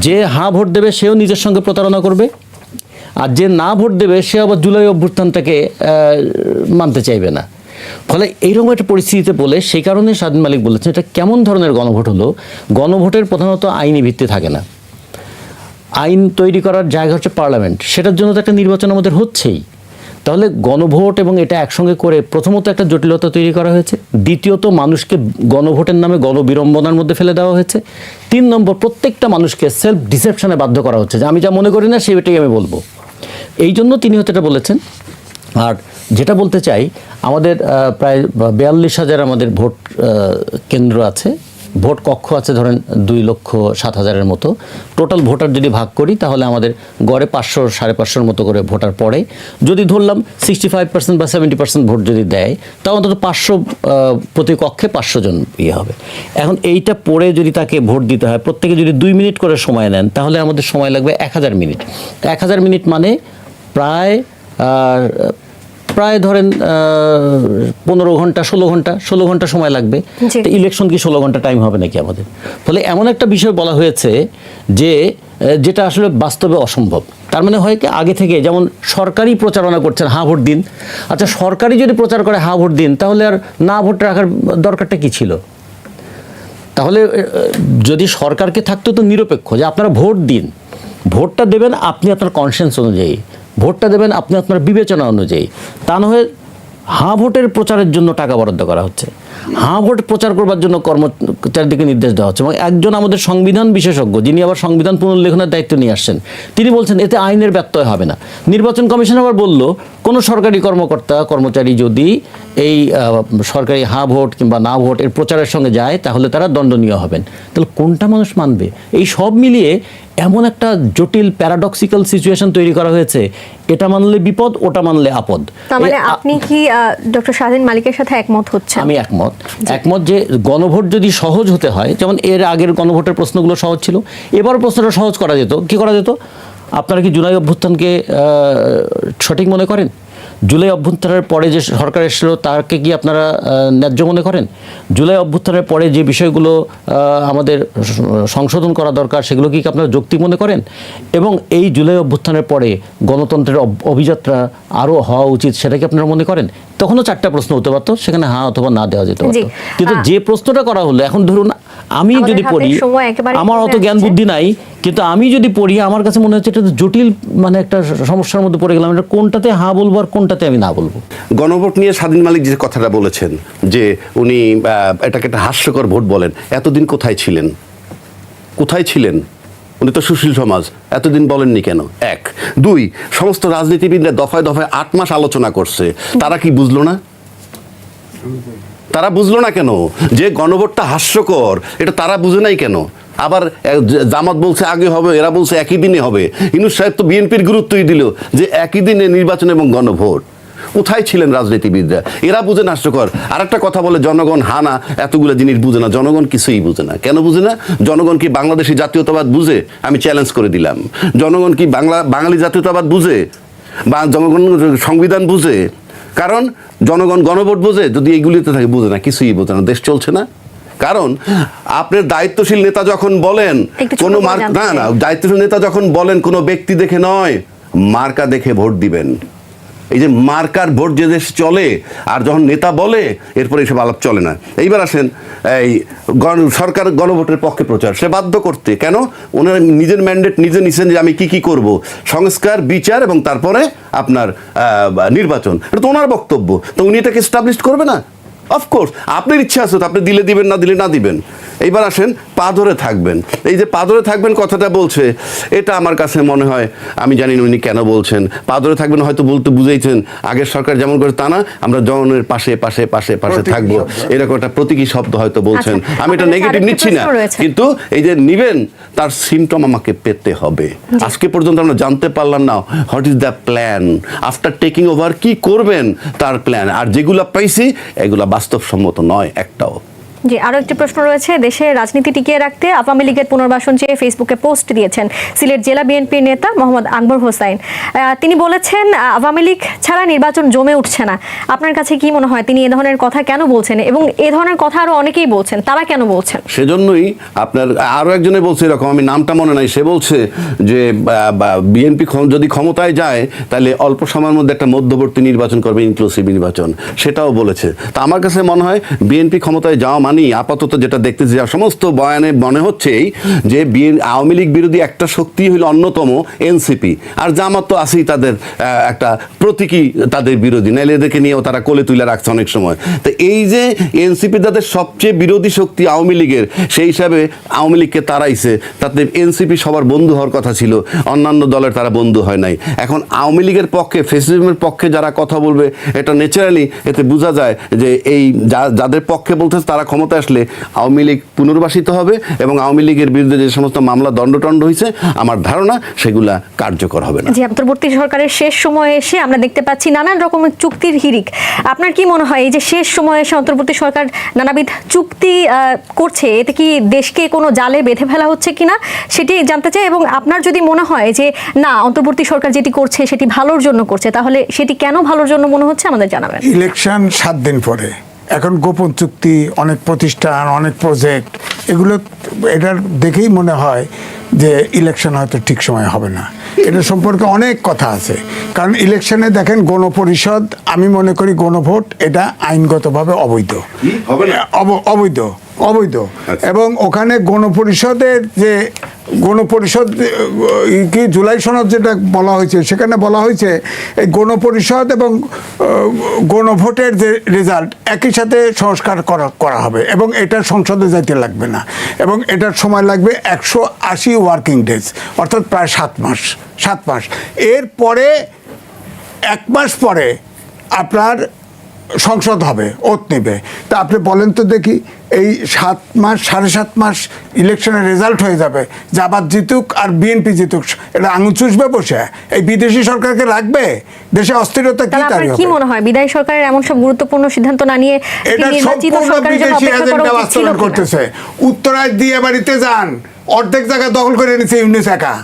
যে হ্যাঁ ভোট দেবে সেও নিজের সঙ্গে প্রতারণা করবে, আর যে না ভোট দেবে সে আবার জুলাই অভ্যুত্থানটাকে মানতে চাইবে না। ফলে এইরকম একটা পরিস্থিতিতে বলে, সেই কারণে স্বাধীন মালিক বলেছেন এটা কেমন ধরনের গণভোট হলো। গণভোটের প্রধানত আইনি ভিত্তি থাকে না, আইন তৈরি করার জায়গা হচ্ছে পার্লামেন্ট, সেটার জন্য তো একটা নির্বাচন আমাদের হচ্ছেই। তাহলে গণভোট এবং এটা একসঙ্গে করে প্রথমত একটা জটিলতা তৈরি করা হয়েছে, দ্বিতীয়ত মানুষকে গণভোটের নামে গণবিড়ম্বনার মধ্যে ফেলে দেওয়া হয়েছে, 3 নম্বর প্রত্যেকটা মানুষকে সেলফ ডিসেপশনে বাধ্য করা হচ্ছে যে আমি যা মনে করি না সেটাই আমি বলবো। এই জন্য তিনি হয়তো এটা বলেছেন। আর যেটা বলতে চাই, আমাদের প্রায় 42,000 আমাদের ভোট কেন্দ্র আছে, ভোট কক্ষ আছে ধরেন 2,07,000-এর মতো। টোটাল ভোটার যদি ভাগ করি তাহলে আমাদের গড়ে 500-550 মতো করে ভোটার পড়ে। যদি ধরলাম 65% বা 70% ভোট যদি দেয়, তাও অন্তত 500 প্রতি কক্ষে 500 জন হবে। এখন এইটা পড়ে যদি তাকে ভোট দিতে হয়, প্রত্যেকে যদি 2 মিনিট করে সময় নেন, তাহলে আমাদের সময় লাগবে 1000 মিনিট। 1000 মিনিট মানে প্রায় ধরেন 15 ঘন্টা 16 ঘন্টা সময় লাগবে। তো ইলেকশন কি 16 ঘন্টা টাইম হবে নাকি আমাদের? ফলে এমন একটা বিষয় বলা হয়েছে যে যেটা আসলে বাস্তবে অসম্ভব। তার মানে হয় কি, আগে থেকে যেমন সরকারি প্রচারণা করছেন হ্যাঁ ভোট দিন, আচ্ছা সরকারি যদি প্রচার করে হ্যাঁ ভোট দিন, তাহলে আর না ভোট রাখার দরকারটা কি ছিল? তাহলে যদি সরকারকে থাকতো তো নিরপেক্ষ, যে আপনারা ভোট দিন, ভোটটা দেবেন আপনি আপনার কনসেন্স অনুযায়ী, ভোটটা দেবেন আপনি আপনার বিবেচনা অনুযায়ী, তা না হয়ে হাঁ ভোটের প্রচারের জন্য টাকা বরাদ্দ করা হচ্ছে, হাঁ ভোট প্রচার করবার জন্য কর্মচারীদেরকে নির্দেশ দেওয়া হচ্ছে। এবং একজন আমাদের সংবিধান বিশেষজ্ঞ, যিনি আবার সংবিধান পুনর্লেখনের দায়িত্ব নিয়ে আসছেন, তিনি বলছেন এতে আইনের ব্যত্যয় হবে না। নির্বাচন কমিশন আবার বলল, কোনো সরকারি কর্মকর্তা কর্মচারী যদি এই সরকারি হাঁ ভোট কিংবা না ভোট এর প্রচারের সঙ্গে যায়, তাহলে তারা দণ্ডনীয় হবেন। তাহলে কোনটা মানুষ মানবে? এই সব মিলিয়ে এমন একটা জটিল প্যারাডক্সিক্যাল সিচুয়েশন তৈরি করা হয়েছে, এটা মানলে বিপদ, ওটা মানলে আপদ। তার মানে আপনি কি ডক্টর স্বাধীন মালিকের সাথে একমত হচ্ছেন? আমি একমত যে গণভোট যদি সহজ হতে হয়, যেমন এর আগের গণভোটের প্রশ্নগুলো সহজ ছিল, এবার প্রশ্নটা সহজ করা যেত। কি করা যেত? আপনারা কি জুলাই অভ্যুত্থানকে সঠিক মনে করেন? জুলাই অভ্যুত্থানের পরে যে সরকার এসেছিল তাকে কি আপনারা ন্যায্য মনে করেন? জুলাই অভ্যুত্থানের পরে যে বিষয়গুলো আমাদের সংশোধন করা দরকার, সেগুলো কি আপনারা যৌক্তিক মনে করেন? এবং এই জুলাই অভ্যুত্থানের পরে গণতন্ত্রের অভিযাত্রা আরও হওয়া উচিত, সেটা কি আপনারা মনে করেন? তখনও 4টা প্রশ্ন হতে পারতো, সেখানে হ্যাঁ অথবা না দেওয়া যেতে পারতো। কিন্তু যে প্রশ্নটা করা হলো, এখন ধরুন আমি যদি পড়ি, আমার অত জ্ঞান বুদ্ধি নাই, কিন্তু আমি যদি পড়ি, আমার কাছে মনে হচ্ছে এটা জটিল, মানে একটা সমস্যার মধ্যে পড়ে গেলাম, এটা কোনটাতে হ্যাঁ বলবো আর কোনটাতে আমি না বলবো। গণভোট নিয়ে স্বাধীন মালিক যে কথাটা বলেছেন, যে উনি এটাকে একটা হাস্যকর ভোট বলেন, এতদিন কোথায় ছিলেন? উনি তো সুশীল সমাজ, এতদিন বলেননি কেন? এক। দুই, সমস্ত রাজনীতিবিদরা দফায় দফায় 8 মাস আলোচনা করছে, তারা কি বুঝলো না? তারা বুঝলো না কেন যে গণভোটটা হাস্যকর? এটা তারা বুঝে নাই কেন? আবার জামাত বলছে আগে হবে, এরা বলছে একই দিনে হবে। ইউনূস সাহেব তো বিএনপির গুরুত্বই দিল যে একই দিনে নির্বাচন এবং গণভোট। কোথায় ছিলেন রাজনীতিবিদরা? এরা বুঝে না হাস্যকর। আর একটা কথা বলে জনগণ হানা এতগুলো জিনিস বুঝে না। জনগণ কিছুই বুঝে না। কেন বুঝে না? জনগণ কি বাংলাদেশি জাতীয়তাবাদ বুঝে? আমি চ্যালেঞ্জ করে দিলাম। জনগণ কি বাঙালি জাতীয়তাবাদ বুঝে? বা জনগণ সংবিধান বুঝে? কারণ জনগণ গণভোট বোঝে? যদি এইগুলিতে থাকে, বুঝে না, কিছুই বোঝে না। দেশ চলছে না। কারণ আপনার দায়িত্বশীল নেতা যখন বলেন কোনো দায়িত্বশীল নেতা যখন বলেন কোনো ব্যক্তি দেখে নয়, মার্কা দেখে ভোট দিবেন। এই যে মার্কার ভোট যে দেশ চলে, আর যখন নেতা বলে এরপরে এসব আলাপ চলে না। এইবার আসেন, এই সরকার গণভোটের পক্ষে প্রচার, সে বাধ্য করতে কেন? ওনারা নিজের ম্যান্ডেট নিজে নিছেন যে আমি কি করব, সংস্কার, বিচার এবং তারপরে আপনার নির্বাচন। এটা তো ওনার বক্তব্য, তো উনি এটাকে এস্টাবলিশ করবে না? অফকোর্স আপনার ইচ্ছা আছে তো আপনি দিলে দিবেন, না দিলে না দিবেন। এইবার আসেন পা ধরে থাকবেন। এই যে পা ধরে থাকবেন কথাটা বলছে, এটা আমার কাছে মনে হয়, আমি জানি না উনি কেন বলছেন পা ধরে থাকবেন। হয়তো বলতে বুঝেইছেন আগের সরকার যেমন করে তা না, আমরা জনগণের পাশে পাশে পাশে পাশে থাকবো, এরকম একটা প্রতীকী শব্দ হয়তো বলছেন। আমি এটা নেগেটিভ নিচ্ছি না, কিন্তু এই যে নিবেন তার সিমটম আমাকে পেতে হবে। আজকে পর্যন্ত আমরা জানতে পারলাম না what is the plan after taking over, কি করবেন তার প্ল্যান। আর যেগুলা পাইছি এগুলা বাস্তবসম্মত নয় একটাও। জি, আরো একটি প্রশ্ন রয়েছে। দেশে রাজনীতি টিকিয়ে রাখতে আওয়ামী লীগের পুনর্বাসন চেয়ে ফেসবুকে পোস্ট দিয়েছেন সিলেট জেলা বিএনপির নেতা মোহাম্মদ আকবর হোসাইন। তিনি বলেছেন আওয়ামী লীগ ছাড়া নির্বাচন জমে উঠছে না। আপনার কাছে কি মনে হয় তিনি এ ধরনের কথা কেন বলছেন, এবং এ ধরনের কথা আরো অনেকেই বলছেন, তারা কেন বলছেন? সেজন্যই আপনার আরো একজনে বলছে এরকম, আমি নামটা মনে নাই, সে বলছে যে বিএনপি যদি ক্ষমতায় যায় তাহলে অল্প সময়ের মধ্যে একটা মধ্যবর্তী নির্বাচন করবে, ইনক্লুসিভ নির্বাচন, সেটাও বলেছে। তা আমার কাছে মনে হয় বিএনপি ক্ষমতায় যাওয়া আপাতত যেটা দেখতেছি সমস্ত বয়ানে মনে হচ্ছে যে আওয়ামী লীগ বিরোধী একটা শক্তি হইল অন্যতম এনসিপি, আর জামাত তো আছেই তাদের একটা প্রতীকী তাদের বিরোধী, নাইলে এদেরকে নিয়েও তারা কোলে তুলে রাখছে অনেক সময়। তো এই যে এনসিপি তাদের সবচেয়ে বিরোধী শক্তি আওয়ামী লীগের, সেই হিসাবে আওয়ামী লীগকে তাড়াইছে। তাতে এনসিপি সবার বন্ধু হওয়ার কথা ছিল, অন্যান্য দলের তারা বন্ধু হয় নাই। এখন আওয়ামী লীগের পক্ষে, ফ্যাসিজমের পক্ষে যারা কথা বলবে, এটা ন্যাচারালি এতে বোঝা যায় যে এই যাদের পক্ষে বলতেছে তারা ক্ষমতা আসলে আওয়ামী লীগ পুনর্বাসিত হবে এবং আওয়ামী লীগের বিরুদ্ধে যে সমস্ত মামলা দণ্ডটণ্ড হয়েছে আমার ধারণা সেগুলা কার্যকর হবে না। জি, অন্তর্বর্তী সরকারের শেষ সময়ে এসে আমরা দেখতে পাচ্ছি নানান রকমের চুক্তির হিড়িক। আপনার কি মনে হয় এই যে শেষ সময়ে এসে অন্তর্বর্তী সরকার নানাবিধ চুক্তি করছে, এতে কি দেশকে কোনো জালে বেঁধে ফেলা হচ্ছে কিনা সেটি জানতে চাই। এবং আপনার যদি মনে হয় যে না অন্তর্বর্তী সরকার যেটি করছে সেটি ভালোর জন্য করছে, তাহলে সেটি কেন ভালোর জন্য মনে হচ্ছে আমাদের জানাবেন। ইলেকশন 7 দিন পরে, এখন গোপন চুক্তি, অনেক প্রতিষ্ঠান, অনেক প্রজেক্ট, এগুলো এটার দেখেই মনে হয় যে ইলেকশন হয়তো ঠিক সময় হবে না। এটা সম্পর্কে অনেক কথা আছে, কারণ ইলেকশনে দেখেন গণপরিষদ, আমি মনে করি গণভোট এটা আইনগতভাবে অবৈধ, অবৈধ অবৈধ। এবং ওখানে গণপরিষদের যে গণপরিষদ কি জুলাই সনদ যেটা বলা হয়েছে, সেখানে বলা হয়েছে এই গণপরিষদ এবং গণভোটের যে রেজাল্ট একই সাথে সংস্কার করা হবে এবং এটা সংসদে যাইতে লাগবে না, এবং এটার সময় লাগবে 180 ওয়ার্কিং ডেজ, অর্থাৎ প্রায় 7 মাস। এরপরে 1 মাস পরে আপনার সংসদ হবে, ওত নেবে। তা আপনি বলেন তো দেখি, এই 7 মাস 7.5 মাস ইলেকশনের রেজাল্ট হয়ে যাবে, জামাত জিতুক আর বিএনপি জিতুক, এটা আঙুল চুষবে বসে? এই বিদেশি সরকারকে রাখবে? দেশে অস্থিরতা কি তার কি মনে হয় বিদায়ী সরকারের এমন সব গুরুত্বপূর্ণ সিদ্ধান্ত না নিয়ে এটা সম্পূর্ণ বিদেশি এজেন্ডা বাস্তবায়ন করতেছে? উত্তরায় দিয়ে বাড়িতে যান, অর্ধেক জায়গা দখল করে নিচ্ছে ইউনিস একা,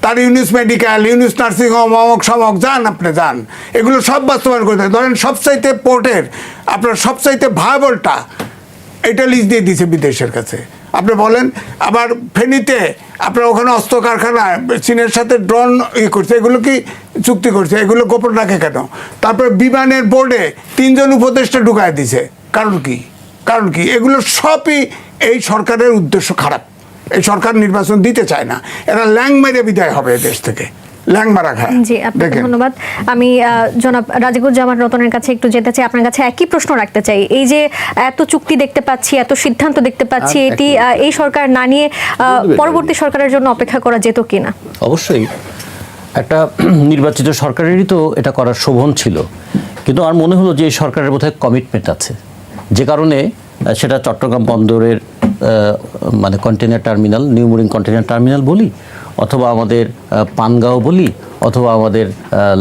তার ইউনিস মেডিকেল, ইউনিস নার্সিং হোম, অমক সমক, যান আপনি যান, এগুলো সব বাস্তবায়ন করতে। ধরেন সবচাইতে পোর্টের আপনার সবচাইতে ভায়াবলটা এটা লিজ দিয়ে দিয়েছে বিদেশের কাছে। আপনি বলেন, আবার ফেনীতে আপনার ওখানে অস্ত্র কারখানা চীনের সাথে ড্রোন করছে, এগুলো কি চুক্তি করছে? এগুলো গোপন রাখে কেন? তারপরে বিমানের বোর্ডে 3 জন উপদেষ্টা ঢুকায় দিছে, কারণ কি? এগুলো সবই এই সরকারের উদ্দেশ্য খারাপ। এই সরকার নির্বাচন দিতে চায় না, এরা ল্যাং মেরে বিদায় হবে দেশ থেকে। ল্যাংমারা খায়। জি, আপনাকে দেখেন, ধন্যবাদ। আমি জনাব রাজিকুজ্জামান রতনের কাছে একটু যেতে চাই, আপনার কাছে একই প্রশ্ন রাখতে চাই। এই যে এত চুক্তি দেখতে পাচ্ছি, এত সিদ্ধান্ত দেখতে পাচ্ছি, এটি এই সরকার না নিয়ে পরবর্তী সরকারের জন্য অপেক্ষা করা যেত কিনা? অবশ্যই একটা নির্বাচিত সরকারেরই তো এটা করার শোভন ছিল, কিন্তু আমার মনে হলো যে এই সরকারের বোধহয় কমিটমেন্ট আছে, যে কারণে সেটা চট্টগ্রাম বন্দরের মানে container terminal, new mooring container terminal বলি, অথবা আমাদের পানগাঁও বলি, অথবা আমাদের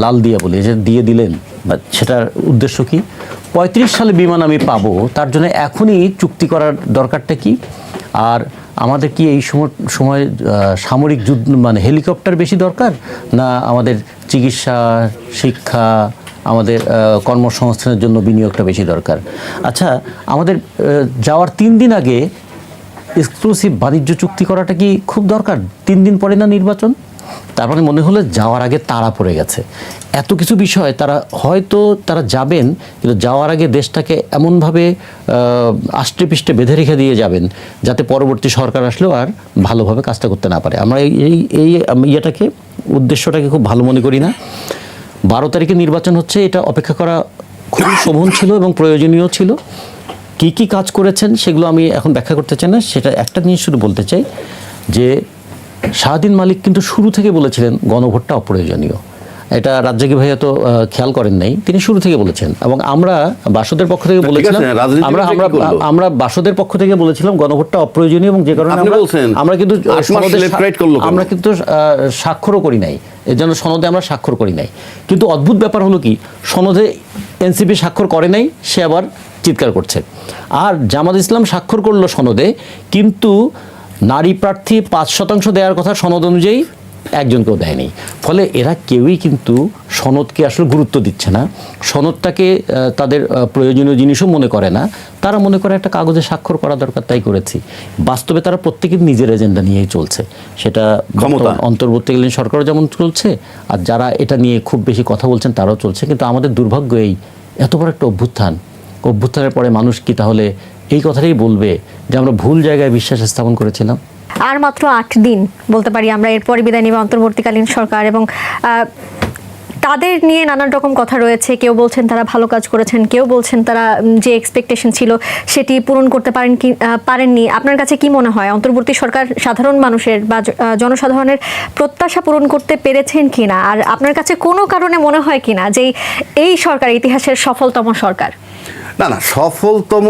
লালদিয়া বলি, যে দিয়ে দিলেন, সেটার উদ্দেশ্য কি? 35 সালে বিমান আমি পাবো, তার জন্য এখনই চুক্তি করার দরকারটা কি? আর আমাদের কি এই সময় সামরিক যুদ্ধ মানে হেলিকপ্টার বেশি দরকার, না আমাদের চিকিৎসা, শিক্ষা, আমাদের কর্মসংস্থানের জন্য বিনিয়োগটা বেশি দরকার? আচ্ছা, আমাদের যাওয়ার 3 দিন আগে এক্সক্লুসিভ বাণিজ্য চুক্তি করাটা কি খুব দরকার? 3 দিন পরে না নির্বাচন? তারপরে মনে হলো যাওয়ার আগে তাড়া পড়ে গেছে, এত কিছু বিষয় তারা হয়তো তারা যাবেন, কিন্তু যাওয়ার আগে দেশটাকে এমনভাবে আষ্টে পৃষ্ঠে বেঁধে রেখে দিয়ে যাবেন যাতে পরবর্তী সরকার আসলেও আর ভালোভাবে কাজটা করতে না পারে। আমরা এই ইয়েটাকে, উদ্দেশ্যটাকে খুব ভালো মনে করি না। 12 তারিখে নির্বাচন হচ্ছে, এটা অপেক্ষা করা খুবই শোভন ছিল এবং প্রয়োজনীয় ছিল। কি কি কাজ করেছেন সেগুলো আমি এখন ব্যাখ্যা করতে চাই না, সেটা একটা জিনিস শুধু বলতে চাই যে শাহদ্বীন মালিক কিন্তু শুরু থেকে বলেছিলেন গণভোটটা অপ্রয়োজনীয়। এটা রাজ্জাকি ভাইয়া তো খেয়াল করেন নাই, তিনি শুরু থেকে বলেছেন, এবং আমরা বাসদের পক্ষ থেকে বলেছিলাম, আমরা বাসদের পক্ষ থেকে বলেছিলাম গণভোটটা অপ্রয়োজনীয়, এবং যে কারণে আমরা কিন্তু আমরা কিন্তু স্বাক্ষরও করি নাই, এর জন্য সনদে আমরা স্বাক্ষর করি নাই। কিন্তু অদ্ভুত ব্যাপার হলো কি, সনদে এনসিপি স্বাক্ষর করে নাই, সে আবার চিৎকার করছে। আর জামাত ইসলাম স্বাক্ষর করলো সনদে, কিন্তু নারী প্রার্থী 5% দেওয়ার কথা সনদ অনুযায়ী একজনকেও দেয়নি। ফলে এরা কেউই কিন্তু সনদকে আসলে গুরুত্ব দিচ্ছে না, সনদটাকে তাদের প্রয়োজনীয় জিনিসও মনে করে না। তারা মনে করে একটা কাগজে স্বাক্ষর করা দরকার, তাই করেছি। বাস্তবে তারা প্রত্যেকে নিজের এজেন্ডা নিয়েই চলছে, সেটা অন্তর্বর্তীকালীন সরকারও যেমন চলছে, আর যারা এটা নিয়ে খুব বেশি কথা বলছেন তারাও চলছে। কিন্তু আমাদের দুর্ভাগ্য এত বড় একটা অভ্যুত্থানের পরে মানুষ কি তাহলে এই কথাটাই বলবে যে আমরা ভুল জায়গায় বিশ্বাস স্থাপন করেছিলাম? আর মাত্র 8 দিন বলতে পারি আমরা, এরপরে বিদায় নেবে অন্তর্বর্তীকালীন সরকার, এবং তাদের নিয়ে নানান রকম কথা রয়েছে। কেউ বলছেন তারা ভালো কাজ করেছেন, কেউ বলছেন তারা যে এক্সপেকটেশন ছিল সেটি পূরণ করতে পারেননি। আপনার কাছে কি মনে হয়, অন্তর্বর্তী সরকার সাধারণ মানুষের বা জনসাধারণের প্রত্যাশা পূরণ করতে পেরেছেন কিনা? আর আপনার কাছে কোনো কারণে মনে হয় কিনা যে এই সরকার ইতিহাসের সফলতম সরকার? না, সফলতম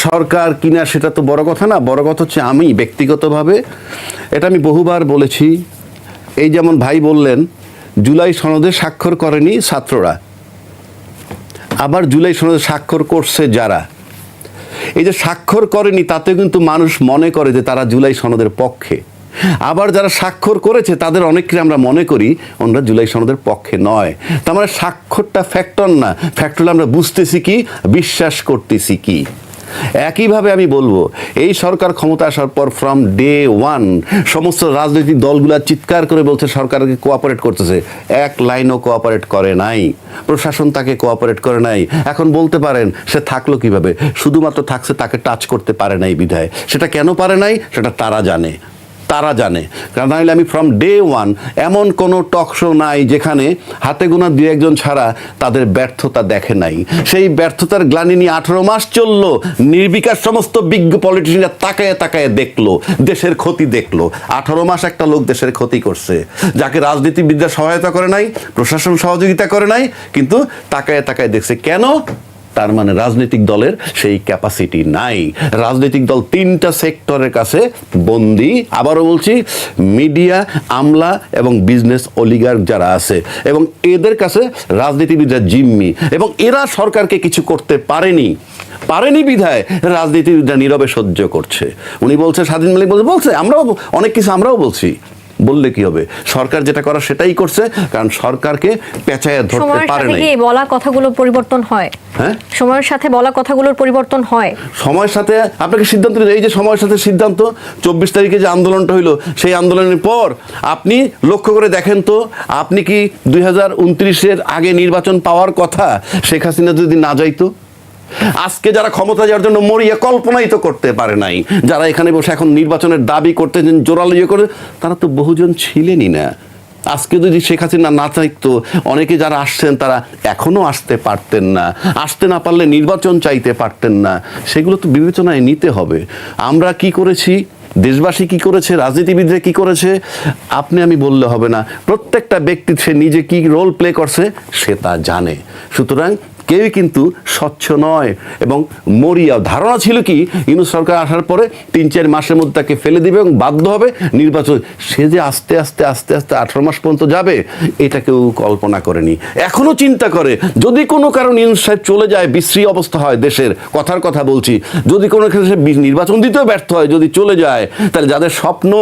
সরকার কিনা সেটা তো বড় কথা না। বড় কথা হচ্ছে আমি ব্যক্তিগতভাবে, এটা আমি বহুবার বলেছি, এই যেমন ভাই বললেন জুলাই সনদে স্বাক্ষর করেনি ছাত্ররা, আবার জুলাই সনদে স্বাক্ষর করছে যারা, এই যে স্বাক্ষর করেনি তাতে কিন্তু মানুষ মনে করে যে তারা জুলাই সনদের পক্ষে, আবার যারা স্বাক্ষর করেছে তাদের অনেককে আমরা মনে করি ওনারা জুলাই সনদের পক্ষে নয়। তার মানে স্বাক্ষরটা ফ্যাক্টর না, ফ্যাক্টর আমরা বুঝতেছি কি, বিশ্বাস করতেছি কি। একইভাবে আমি বলবো এই সরকার ক্ষমতা আসার পর ফ্রম ডে 1 সমস্ত রাজনৈতিক দলগুলা চিৎকার করে বলছে সরকারকে কোঅপারেট করতেছে, এক লাইনও কোঅপারেট করে নাই, প্রশাসন তাকে কোঅপারেট করে নাই। এখন বলতে পারেন সে থাকলো কিভাবে? শুধুমাত্র থাকছে তাকে টাচ করতে পারে নাই বিধায়। সেটা কেন পারে নাই সেটা তারা জানে, কারণ নাহলে আমি ফ্রম ডে 1 এমন কোনো টক শো নাই যেখানে হাতে গোনা 2-1 ছাড়া তাদের ব্যর্থতা দেখে নাই। সেই ব্যর্থতার গ্লানি নিয়ে 18 মাস চললো, নির্বিকার সমস্ত বিজ্ঞ পলিটিশিয়ানরা তাকায় দেখলো, দেশের ক্ষতি দেখলো। 18 মাস একটা লোক দেশের ক্ষতি করছে, যাকে রাজনীতিবিদরা সহায়তা করে নাই, প্রশাসন সহযোগিতা করে নাই, কিন্তু তাকায় দেখছে। কেন? তার মানে রাজনৈতিক দলের সেই ক্যাপাসিটি নাই। রাজনৈতিক দল 3টা সেক্টরের কাছে বন্দী। আবারও বলছি, মিডিয়া, আমলা এবং বিজনেস অলিগার্ক যারা আছে, এবং এদের কাছে রাজনীতিবিদরা জিম্মি, এবং এরা সরকারকে কিছু করতে পারেনি বিধায় রাজনীতিবিদরা নীরবে সহ্য করছে। উনি বলছে, স্বাধীন মালিক বলছে আমরাও অনেক কিছু আমরাও বলছি, বললে কি হবে? সরকার যেটা করা সেটাই করছে, কারণ সরকারকে পেঁচায় ধরতে পারে না। বলা কথাগুলো পরিবর্তন হয়, হ্যাঁ, সময়ের সাথে বলা কথাগুলোর পরিবর্তন হয়, সময়ের সাথে আপনাকে সিদ্ধান্ত নিতে। এই যে সময়ের সাথে সিদ্ধান্ত, 24 তারিখে যে আন্দোলনটা হইলো, সেই আন্দোলনের পর আপনি লক্ষ্য করে দেখেন তো, আপনি কি 2029-এর আগে নির্বাচন পাওয়ার কথা শেখ হাসিনা যদি না যাইতো? আজকে যারা ক্ষমতা যাওয়ার জন্য মরিয়া কল্পনাই তো করতে পারে নাই, যারা এখানে বসে এখন নির্বাচনের দাবি করতেছেন জোরালো করে, তারা তো বহুজন ছিলেনই না। আজকে যদি শেখ হাসিনা না থাকতো অনেকে যারা আসছেন তারা এখনো আসতে পারতেন না, আসতে না পারলে নির্বাচন চাইতে পারতেন না। সেগুলো তো বিবেচনায় নিতে হবে। আমরা কি করেছি, দেশবাসী কি করেছে, রাজনীতিবিদরা কি করেছে, আপনি আমি বললে হবে না। প্রত্যেকটা ব্যক্তি সে নিজে কি রোল প্লে করছে সে তা জানে। সুতরাং কেউই কিন্তু স্বচ্ছ নয়। এবং মরিয়া ধারণা ছিল কি ইউনূস সরকার আসার পরে ৩-৪ মাসের মধ্যে তাকে ফেলে দিবে এবং বাধ্য হবে নির্বাচন। সে যে আস্তে আস্তে 18 মাস পর্যন্ত যাবে এটা কেউ কল্পনা করেনি। এখনো চিন্তা করে যদি কোনো কারণে ইউনূস সাহেব চলে যায়, বিশ্রী অবস্থা হয় দেশের, কথার কথা বলছি, যদি কোনো ক্ষেত্রে সে নির্বাচন দিতেও ব্যর্থ হয়, যদি চলে যায়, তাহলে যাদের স্বপ্ন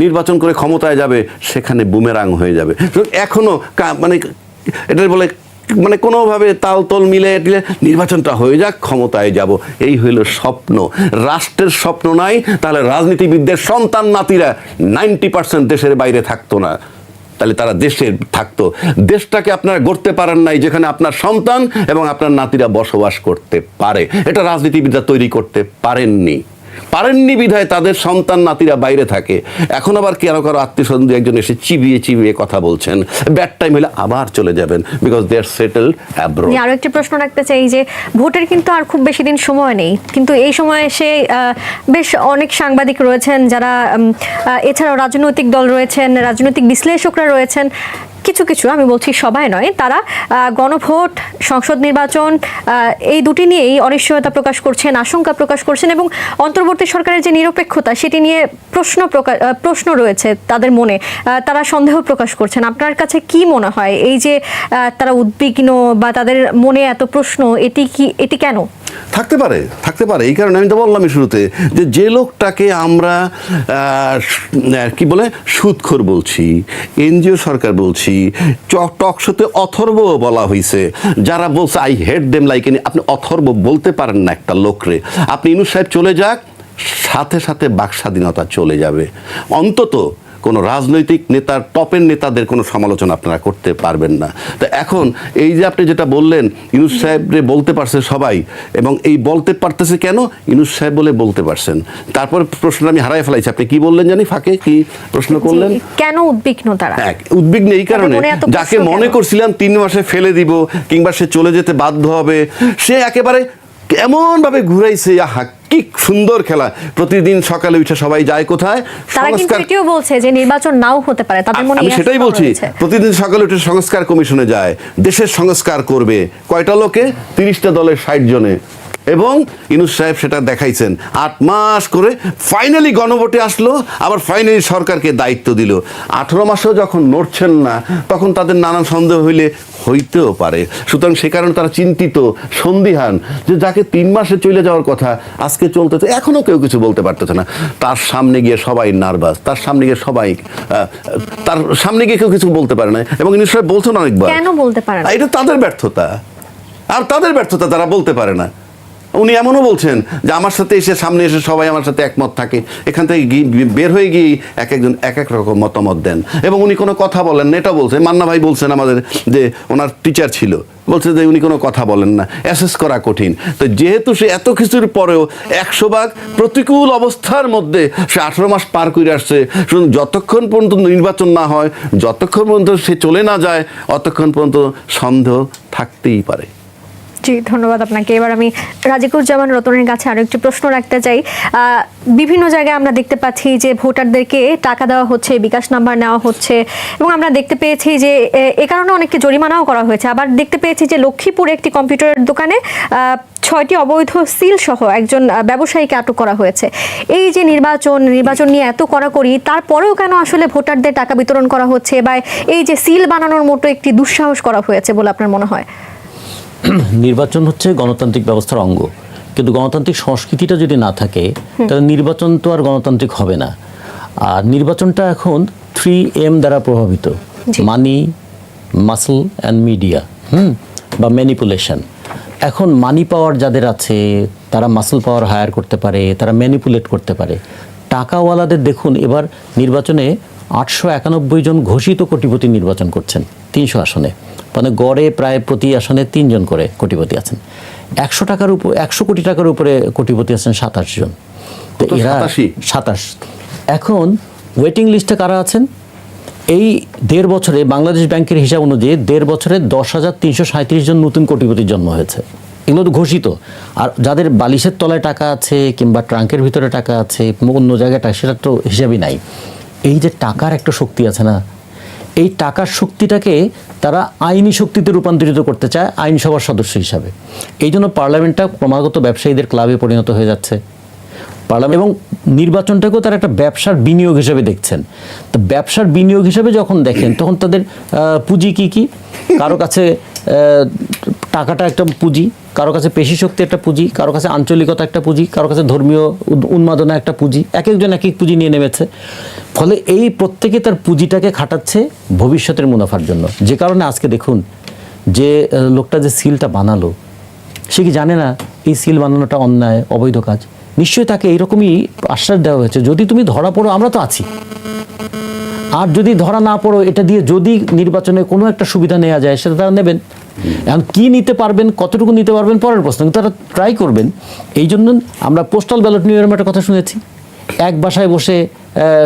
নির্বাচন করে ক্ষমতায় যাবে সেখানে বুমেরাং হয়ে যাবে। এখনো মানে এটা বলে মানে কোনোভাবে তাল তোল মিলে নির্বাচনটা হয়ে যাক, ক্ষমতায় যাব, এই হইল স্বপ্ন। রাষ্ট্রের স্বপ্ন নাই, তাহলে রাজনীতিবিদদের সন্তান নাতিরা 90% দেশের বাইরে থাকতো না, তাহলে তারা দেশে থাকতো। দেশটাকে আপনারা গড়তে পারেন নাই যেখানে আপনার সন্তান এবং আপনার নাতিরা বসবাস করতে পারে। এটা রাজনীতিবিদরা তৈরি করতে পারেননি বিধায় তাদের সন্তান নাতিরা বাইরে থাকে। এখন আবার কারো আত্মীয়স্বজন একজন এসে চিবিয়ে কথা বলছেন, ব্যাড টাইম হলে আবার চলে যাবেন, because they are settled abroad. আরো একটি প্রশ্ন রাখতে চাই যে ভোটের কিন্তু আর খুব বেশি দিন সময় নেই, কিন্তু এই সময় এসে বেশ অনেক সাংবাদিক রয়েছেন যারা এছাড়াও রাজনৈতিক দল রয়েছেন, রাজনৈতিক বিশ্লেষকরা রয়েছেন, কিছু আমি বলছি সবাই নয়, তারা গণভোট, সংসদ নির্বাচন এই দুটি নিয়েই অনিশ্চয়তা প্রকাশ করছেন, আশঙ্কা প্রকাশ করছেন এবং অন্তর্বর্তী সরকারের যে নিরপেক্ষতা সেটি নিয়ে প্রশ্ন রয়েছে তাদের মনে, তারা সন্দেহ প্রকাশ করছেন। আপনার কাছে কি মনে হয় এই যে তারা উদ্বিগ্ন বা তাদের মনে এত প্রশ্ন, এটি কেন? থাকতে পারে এই কারণে আমি তো বললামই শুরুতে যে লোকটাকে আমরা কি বলে সুদখোর বলছি, এনজিও সরকার বলছি, টকশোতে অথর্ব বলা হয়েছে, যারা বলছে I hate them like any. আপনি অথর্ব বলতে পারেন না একটা লোকরে। আপনি ইউনূস সাহেব চলে যাক, সাথে সাথে বাক স্বাধীনতা চলে যাবে। অন্তত কোনো রাজনৈতিক নেতার টপের নেতাদের কোনো সমালোচনা আপনারা করতে পারবেন না। তো এখন এই যে আপনি যেটা বললেন ইউনূস সাহেবরে বলতে পারছে সবাই, এবং এই বলতে পারতেছে কেন, ইউনূস সাহেব বলে বলতে পারছেন। তারপর প্রশ্নটা আমি হারাই ফেলাইছি, আপনি কি বললেন জানি ফাঁকে কি প্রশ্ন করলেন? কেন উদ্বিগ্ন তারা? উদ্বিগ্ন এই কারণে যাকে মনে করছিলাম 3 মাসে ফেলে দিব কিংবা সে চলে যেতে বাধ্য হবে, সে একেবারে এমন ভাবে ঘুরাইছে, কি সুন্দর খেলা। প্রতিদিন সকালে উঠে সবাই যায় কোথায়? তারা কিন্তু এটিও বলছে যে নির্বাচন নাও হতে পারে, তাদের মনে আমি সেটাই বলছি, প্রতিদিন সকালে উঠে সংস্কার কমিশনে যায়, দেশের সংস্কার করবে। কয়টা লোকে? 30টা দলের 60 জনে। এবং ইউনূস সাহেব সেটা দেখাইছেন 8 মাস করে, ফাইনালি গণভোটে আসলো, আবার ফাইনালি সরকারকে দায়িত্ব দিল। 18 মাসেও যখন নড়ছেন না, তখন তাদের নানান সন্দেহ হইতেও পারে। সুতরাং সে কারণে তারা চিন্তিত, সন্দিহান, যে যাকে 3 মাসে চলে যাওয়ার কথা আজকে চলতেছে, এখনো কেউ কিছু বলতে পারতেছে না। তার সামনে গিয়ে সবাই নার্ভাস, তার সামনে গিয়ে কেউ কিছু বলতে পারে না। এবং ইউনূস সাহেব বলছেন অনেকবার, কেন বলতে পারে না? এটা তাদের ব্যর্থতা, আর তাদের ব্যর্থতা, তারা বলতে পারে না। উনি এমনও বলছেন যে আমার সাথে সামনে এসে সবাই আমার সাথে একমত থাকে, এখান থেকে বের হয়ে গিয়ে একজন এক রকম মতামত দেন, এবং উনি কোনো কথা বলেন না। এটা বলছে মান্না ভাই, বলছেন আমাদের যে ওনার টিচার ছিল, বলছে যে উনি কোনো কথা বলেন না, অ্যাসেস করা কঠিন। তো যেহেতু সে এত কিছুর পরেও 100 ভাগ প্রতিকূল অবস্থার মধ্যে সে 18 মাস পার করে আসছে, শুধু যতক্ষণ পর্যন্ত নির্বাচন না হয়, যতক্ষণ পর্যন্ত সে চলে না যায়, অতক্ষণ পর্যন্ত সন্দেহ থাকতেই পারে। জি, ধন্যবাদ আপনাকে। এবার আমি রাজিকুজ্জামান রতনের কাছে আরো একটি প্রশ্ন রাখতে চাই। বিভিন্ন জায়গায় আমরা দেখতে পাচ্ছি যে ভোটারদেরকে টাকা দেওয়া হচ্ছে, বিকাশ নাম্বার নেওয়া হচ্ছে, এবং আমরা দেখতে পেয়েছি যে এ কারণে অনেককে জরিমানাও করা হয়েছে। আবার দেখতে পেয়েছি যে লক্ষ্মীপুরে একটি কম্পিউটারের দোকানে 6টি অবৈধ সিল সহ একজন ব্যবসায়ীকে আটক করা হয়েছে। এই যে নির্বাচন নিয়ে এত কড়াকড়ি, তারপরেও কেন আসলে ভোটারদের টাকা বিতরণ করা হচ্ছে, বা এই যে সিল বানানোর মতো একটি দুঃসাহস করা হয়েছে বলে আপনার মনে হয়? নির্বাচন হচ্ছে গণতান্ত্রিক ব্যবস্থার অঙ্গ, কিন্তু গণতান্ত্রিক সংস্কৃতিটা যদি না থাকে তাহলে নির্বাচন তো আর গণতান্ত্রিক হবে না। আর নির্বাচনটা এখন 3M দ্বারা প্রভাবিত: মানি, মাসল অ্যান্ড মিডিয়া, বা ম্যানিপুলেশন। এখন মানি পাওয়ার যাদের আছে তারা মাসল পাওয়ার হায়ার করতে পারে, তারা ম্যানিপুলেট করতে পারে। টাকাওয়ালাদের দেখুন, এবার নির্বাচনে 891 জন ঘোষিত কোটিপতি নির্বাচন করছেন 300 আসনে, মানে গড়ে প্রায় প্রতি আসনে 3 জন করে কোটিপতি আছেন। 100 কোটি টাকার উপরে কোটিপতি আছেন 27 জন। তো এরা 27। এখন ওয়েটিং লিস্টে কারা আছেন? এই 1.5 বছরে বাংলাদেশ ব্যাংকের হিসাব অনুযায়ী 1.5 বছরে 10,337 জন নতুন কোটিপতির জন্ম হয়েছে। এগুলো তো ঘোষিত। আর যাদের বালিশের তলায় টাকা আছে কিংবা ট্রাঙ্কের ভিতরে টাকা আছে অন্য জায়গায় সেটা তো হিসাবই নাই। এই যে টাকার একটা শক্তি আছে না, এই টাকার শক্তিটাকে তারা আইনি শক্তিতে রূপান্তরিত করতে চায় আইনসভার সদস্য হিসাবে। এই জন্য পার্লামেন্টটা ক্রমাগত ব্যবসায়ীদের ক্লাবে পরিণত হয়ে যাচ্ছে। পার্লামেন্ট এবং নির্বাচনটাকেও তারা একটা ব্যবসার বিনিয়োগ হিসেবে দেখছেন। তো ব্যবসার বিনিয়োগ হিসেবে যখন দেখেন তখন তাদের পুঁজি কি কারো কাছে টাকাটা একটা পুঁজি, কারো কাছে পেশি শক্তি একটা পুঁজি, কারো কাছে আঞ্চলিকতা একটা পুঁজি, কারো কাছে ধর্মীয় উন্মাদনা একটা পুঁজি, এক একজন এক এক পুঁজি নিয়ে নেমেছে। ফলে এই প্রত্যেকে তার পুঁজিটাকে খাটাচ্ছে ভবিষ্যতের মুনাফার জন্য। যে কারণে আজকে দেখুন যে লোকটা যে সিলটা বানালো সে কি জানে না এই সিল বানানোটা অন্যায় অবৈধ কাজ? নিশ্চয়ই তাকে এইরকমই আশ্বাস দেওয়া হয়েছে, যদি তুমি ধরা পড়ো আমরা তো আছি, আর যদি ধরা না পড়ো এটা দিয়ে যদি নির্বাচনে কোনো একটা সুবিধা নেওয়া যায় সেটা তারা নেবেন। এখন কী নিতে পারবেন, কতটুকু নিতে পারবেন পরের প্রশ্ন, কিন্তু তারা ট্রাই করবেন। এই জন্য আমরা পোস্টাল ব্যালট নিয়ে এরকম একটা কথা শুনেছি, এক বাসায় বসে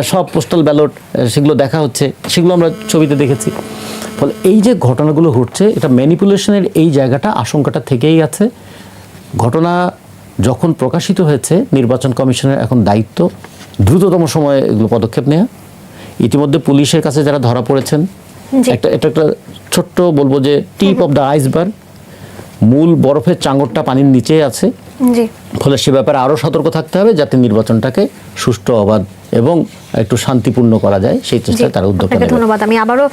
সব পোস্টাল ব্যালট সেগুলো দেখা হচ্ছে, সেগুলো আমরা ছবিতে দেখেছি। ফলে এই যে ঘটনাগুলো ঘটছে এটা ম্যানিপুলেশনের এই জায়গাটা আশঙ্কাটা থেকেই আছে। ঘটনা যখন প্রকাশিত হয়েছে নির্বাচন কমিশনের এখন দায়িত্ব দ্রুততম সময়ে এগুলো পদক্ষেপ নেওয়া। ইতিমধ্যে পুলিশের কাছে যারা ধরা পড়েছেন এটা একটা ছোট্ট বলবো যে টিপ অফ দ্য আইসবার্গ, মূল বরফের চাঙড়টা পানির নিচে আছে। ফলে সে ব্যাপারে আরও সতর্ক থাকতে হবে যাতে নির্বাচনটাকে সুষ্ঠু, অবাধ এবং একটু শান্তিপূর্ণ করা যায়, সেই চেষ্টায় তারা উদ্যোগ নেবে। ধন্যবাদ। আমি আবারও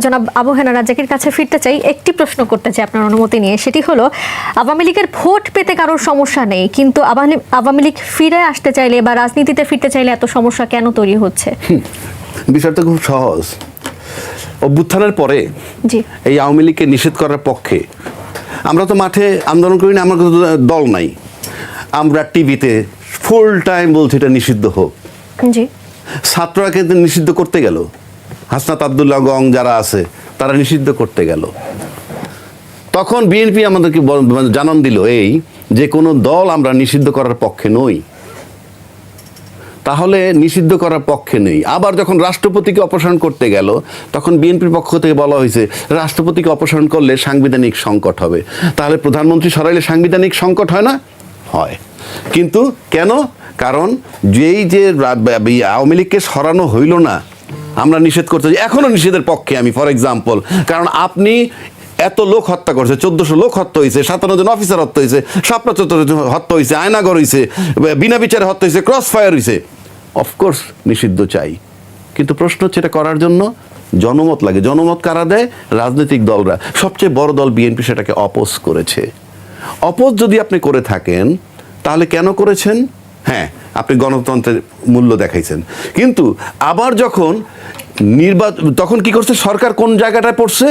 জনাব আবু হেনা রাজ্জাকের কাছে ফিরতে চাই, একটি প্রশ্ন করতে চাই আপনার অনুমতি নিয়ে। সেটি হলো, আওয়ামী লীগের ভোট পেতে কারোর সমস্যা নেই, কিন্তু আওয়ামী লীগ ফিরে আসতে চাইলে বা রাজনীতিতে ফিরতে চাইলে এত সমস্যা কেন তৈরি হচ্ছে? বিষয়টা খুব সহজ। অভ্যুত্থানের পরে এই আওয়ামী লীগকে নিষেধ করার পক্ষে আমরা তো মাঠে আন্দোলন করি না, আমার কোনো দল নাই। আমরা টিভিতে ফুল টাইম বলছি এটা নিষিদ্ধ হোক। ছাত্ররাকে নিষিদ্ধ করতে গেল, হাসনাত আব্দুল্লাহ গং যারা আছে তারা নিষিদ্ধ করতে গেল। তখন বিএনপি আমাদেরকে জানান দিল এই যে কোনো দল আমরা নিষিদ্ধ করার পক্ষে নই। তাহলে নিষিদ্ধ করার পক্ষে নেই। আবার যখন রাষ্ট্রপতিকে অপসারণ করতে গেল তখন বিএনপির পক্ষ থেকে বলা হয়েছে রাষ্ট্রপতিকে অপসারণ করলে সাংবিধানিক সংকট হবে। তাহলে প্রধানমন্ত্রী সরাইলে সাংবিধানিক সংকট হয় না? হয়। কিন্তু কেন? কারণ যেই যে আওয়ামী লীগকে সরানো হইল না, আমরা নিষেধ করতে এখনো নিষেধের পক্ষে আমি। ফর এক্সাম্পল, কারণ আপনি এত লোক হত্যা করছে, 1400 লোক হত্যা হয়েছে, 57 জন অফিসার হত্যা হয়েছে, 74 জন হত্যা হয়েছে, আয়নাগর হয়েছে, বিনা বিচারে হত্যা হয়েছে, ক্রস ফায়ার হয়েছে। অফকোর্স নিষিদ্ধ চাই, কিন্তু প্রশ্ন হচ্ছে এটা করার জন্য জনমত লাগে। জনমত কারা দেয়? রাজনৈতিক দলরা। সবচেয়ে বড় দল বিএনপি সেটাকে অপোজ করেছে। অপোজ যদি আপনি করে থাকেন তাহলে কেন করেছেন? হ্যাঁ, আপনি গণতন্ত্রের মূল্য দেখাইছেন, কিন্তু আবার যখন তখন কি করছে সরকার? কোন জায়গাটায় পড়ছে?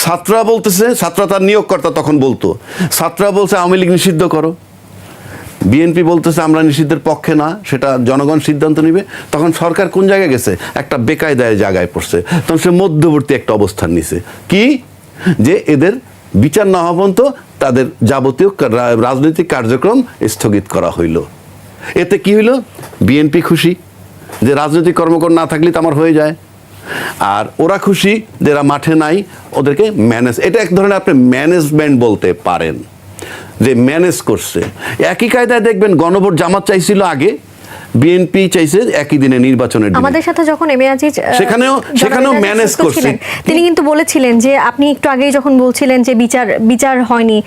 ছাত্ররা বলতেছে, ছাত্ররা তার নিয়োগকর্তা তখন বলতো, ছাত্ররা বলছে আওয়ামী লীগ নিষিদ্ধ করো, বিএনপি বলতেছে আমরা নিষিদ্ধের পক্ষে না, সেটা জনগণ সিদ্ধান্ত নিবে। তখন সরকার কোন জায়গায় গেছে? একটা বেকায়দায় জায়গায় পড়ছে। তখন সে মধ্যবর্তী একটা অবস্থান নিছে, কি যে এদের বিচার না হওয়া পর্যন্ত তাদের যাবতীয় রাজনৈতিক কার্যক্রম স্থগিত করা হইল। এতে কি হইল? বিএনপি খুশি যে রাজনৈতিক কর্মকর্তা না থাকলে তো আমার হয়ে যায়, আর ওরা খুশি যারা মাঠে নাই ওদেরকে ম্যানেজ। এটা এক ধরনের আপনি ম্যানেজমেন্ট বলতে পারেন, যে ম্যানেজ করছে। একই কায়দায় দেখবেন গণভোট জামাত চাইছিল আগে, বিএনপি চাইছে একই দিনে নির্বাচনের দিনে। আমাদের সাথে যখন এম এ আজিজ সেখানেও ম্যানেজ করছে। তিনি কিন্তু বলেছিলেন যে আপনি একটু আগেই যখন বলছিলেন যে বিচার হয়নি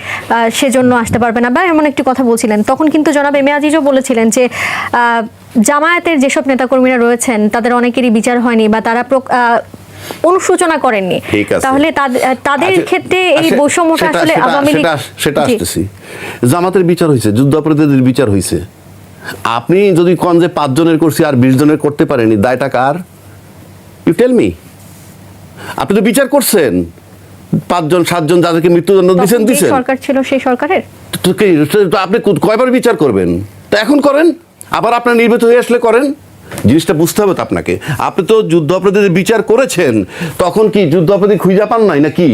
সেজন্য আসতে পারবে না বা এমন একটি কথা বলছিলেন, তখন কিন্তু জনাব এম এ আজিজও বলেছিলেন যে জামায়াতের যেসব নেতাকর্মীরা রয়েছেন তাদের অনেকেরই বিচার হয়নি বা তারা অনুসূচনা করেননি। তাহলে তাদের ক্ষেত্রে এই বৈষম্যটা আসলে আওয়ামী লীগ সেটা আসতেছি। জামাতের বিচার হয়েছে, যুদ্ধাপরাধীদের বিচার হয়েছে। আপনি যদি কোন যে 5 জনের করছি আর 20 জনের করতে পারেনি, দায়টা কার? You tell me. আপনি তো বিচার করছেন 5 জন 7 জন যাদেরকে মৃত্যুদণ্ড দিয়েছেন। সরকার ছিল সেই সরকারের, আপনি কয়বার বিচার করবেন? তা এখন করেন, আবার আপনার নির্বাচিত হয়ে আসলে করেন। জিনিসটা বুঝতে হবে তো আপনাকে। আপনি তো যুদ্ধ অপরাধীদের বিচার করেছেন, তখন কি যুদ্ধ অপরাধী খুঁজে পান নাই নাকি?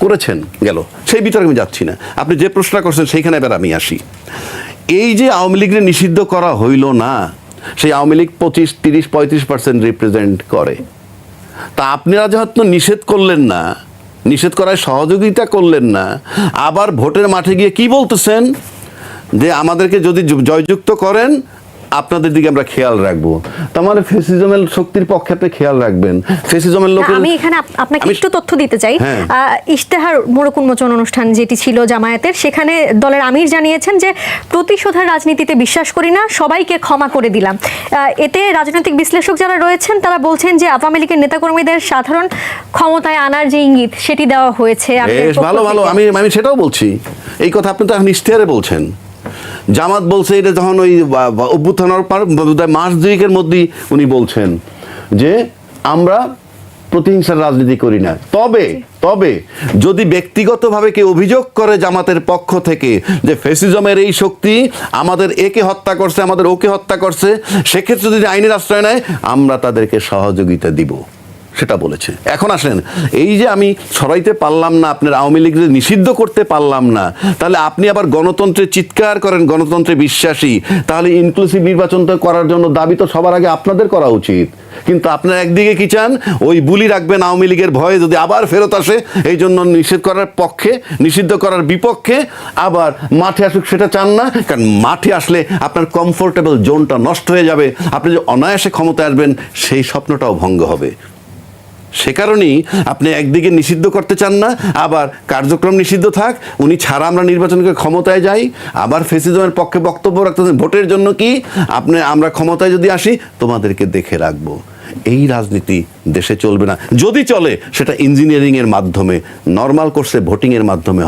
করেছেন, গেল। সেই বিচার আমি যাচ্ছি না। আপনি যে প্রশ্নটা করছেন সেইখানে এবার আমি আসি। এই যে আওয়ামী লীগের নিষিদ্ধ করা হইল না, সেই আওয়ামী লীগ 25, 30, 35% রিপ্রেজেন্ট করে। তা আপনারা যেহেতু নিষেধ করলেন না, নিষেধ করায় সহযোগিতা করলেন না, আবার ভোটের মাঠে গিয়ে কি বলতেছেন যে আমাদেরকে যদি জয়যুক্ত করেন আপনাদের দিকে আমরা খেয়াল রাখবো। তার মানে ফেসিজমের শক্তির পক্ষে আপনি খেয়াল রাখবেন, ফেসিজমের লোকের। আমি এখানে আপনাকে একটু তথ্য দিতে চাই। হ্যাঁ। ইশতেহার মোড়ক উন্মোচন অনুষ্ঠান যেটি ছিল জামায়াতের, সেখানে দলের আমির জানিয়েছেন যে প্রতিশোধের রাজনীতিতে বিশ্বাস করি না, সবাইকে ক্ষমা করে দিলাম। এতে রাজনৈতিক বিশ্লেষক যারা রয়েছেন তারা বলছেন যে আওয়ামী লীগের নেতাকর্মীদের সাধারণ ক্ষমতায় আনার যে ইঙ্গিত সেটি দেওয়া হয়েছে। বেশ ভালো ভালো, আমি সেটাও বলছি। এই কথা আপনি তো এখন ইশতেহারে বলছেন। জামাত বলছে এটা যখন ওই অভ্যুত্থানের পর মাস দুয়েকের মধ্যেই উনি বলছেন যে আমরা প্রতিহিংসার রাজনীতি করি না। তবে যদি ব্যক্তিগতভাবে কেউ অভিযোগ করে জামাতের পক্ষ থেকে যে ফ্যাসিজমের এই শক্তি আমাদের একে হত্যা করছে, আমাদের ওকে হত্যা করছে, সেক্ষেত্রে যদি আইনের আশ্রয় নেয় আমরা তাদেরকে সহযোগিতা দিব, সেটা বলেছে। এখন আসেন, এই যে আমি সরাইতে পারলাম না, আপনার আওয়ামী লীগ নিষিদ্ধ করতে পারলাম না, তাহলে আপনি আবার গণতন্ত্রে চিৎকার করেন, গণতন্ত্রে বিশ্বাসী, তাহলে ইনক্লুসিভ নির্বাচন তো করার জন্য দাবি তো সবার আগে আপনাদের করা উচিত। কিন্তু আপনারা একদিকে কি চান, ওই বুলি রাখবেন আওয়ামী লীগের ভয়ে যদি আবার ফেরত আসে, এই জন্য নিষেধ করার পক্ষে, নিষিদ্ধ করার বিপক্ষে, আবার মাঠে আসুক সেটা চান না। কারণ মাঠে আসলে আপনার কমফোর্টেবল জোনটা নষ্ট হয়ে যাবে, আপনি যে অনায়াসে ক্ষমতায় আসবেন সেই স্বপ্নটাও ভঙ্গ হবে। সে কারণেই আপনি একদিকে নিষিদ্ধ করতে চান না, আবার কার্যক্রম নিষিদ্ধ থাক, উনি ছাড়া আমরা নির্বাচনকে ক্ষমতায় যাই, আবার ফেসিজমের পক্ষে বক্তব্য রাখতেছেন ভোটের জন্য কি আপনি আমরা ক্ষমতায় যদি আসি তোমাদেরকে দেখে রাখবো। এই রাজনীতি দেশে চলবে না। যদি চলে সেটা ইঞ্জিনিয়ারিং এর মাধ্যমে, নর্মাল কোর্সে ভোটিং এর মাধ্যমে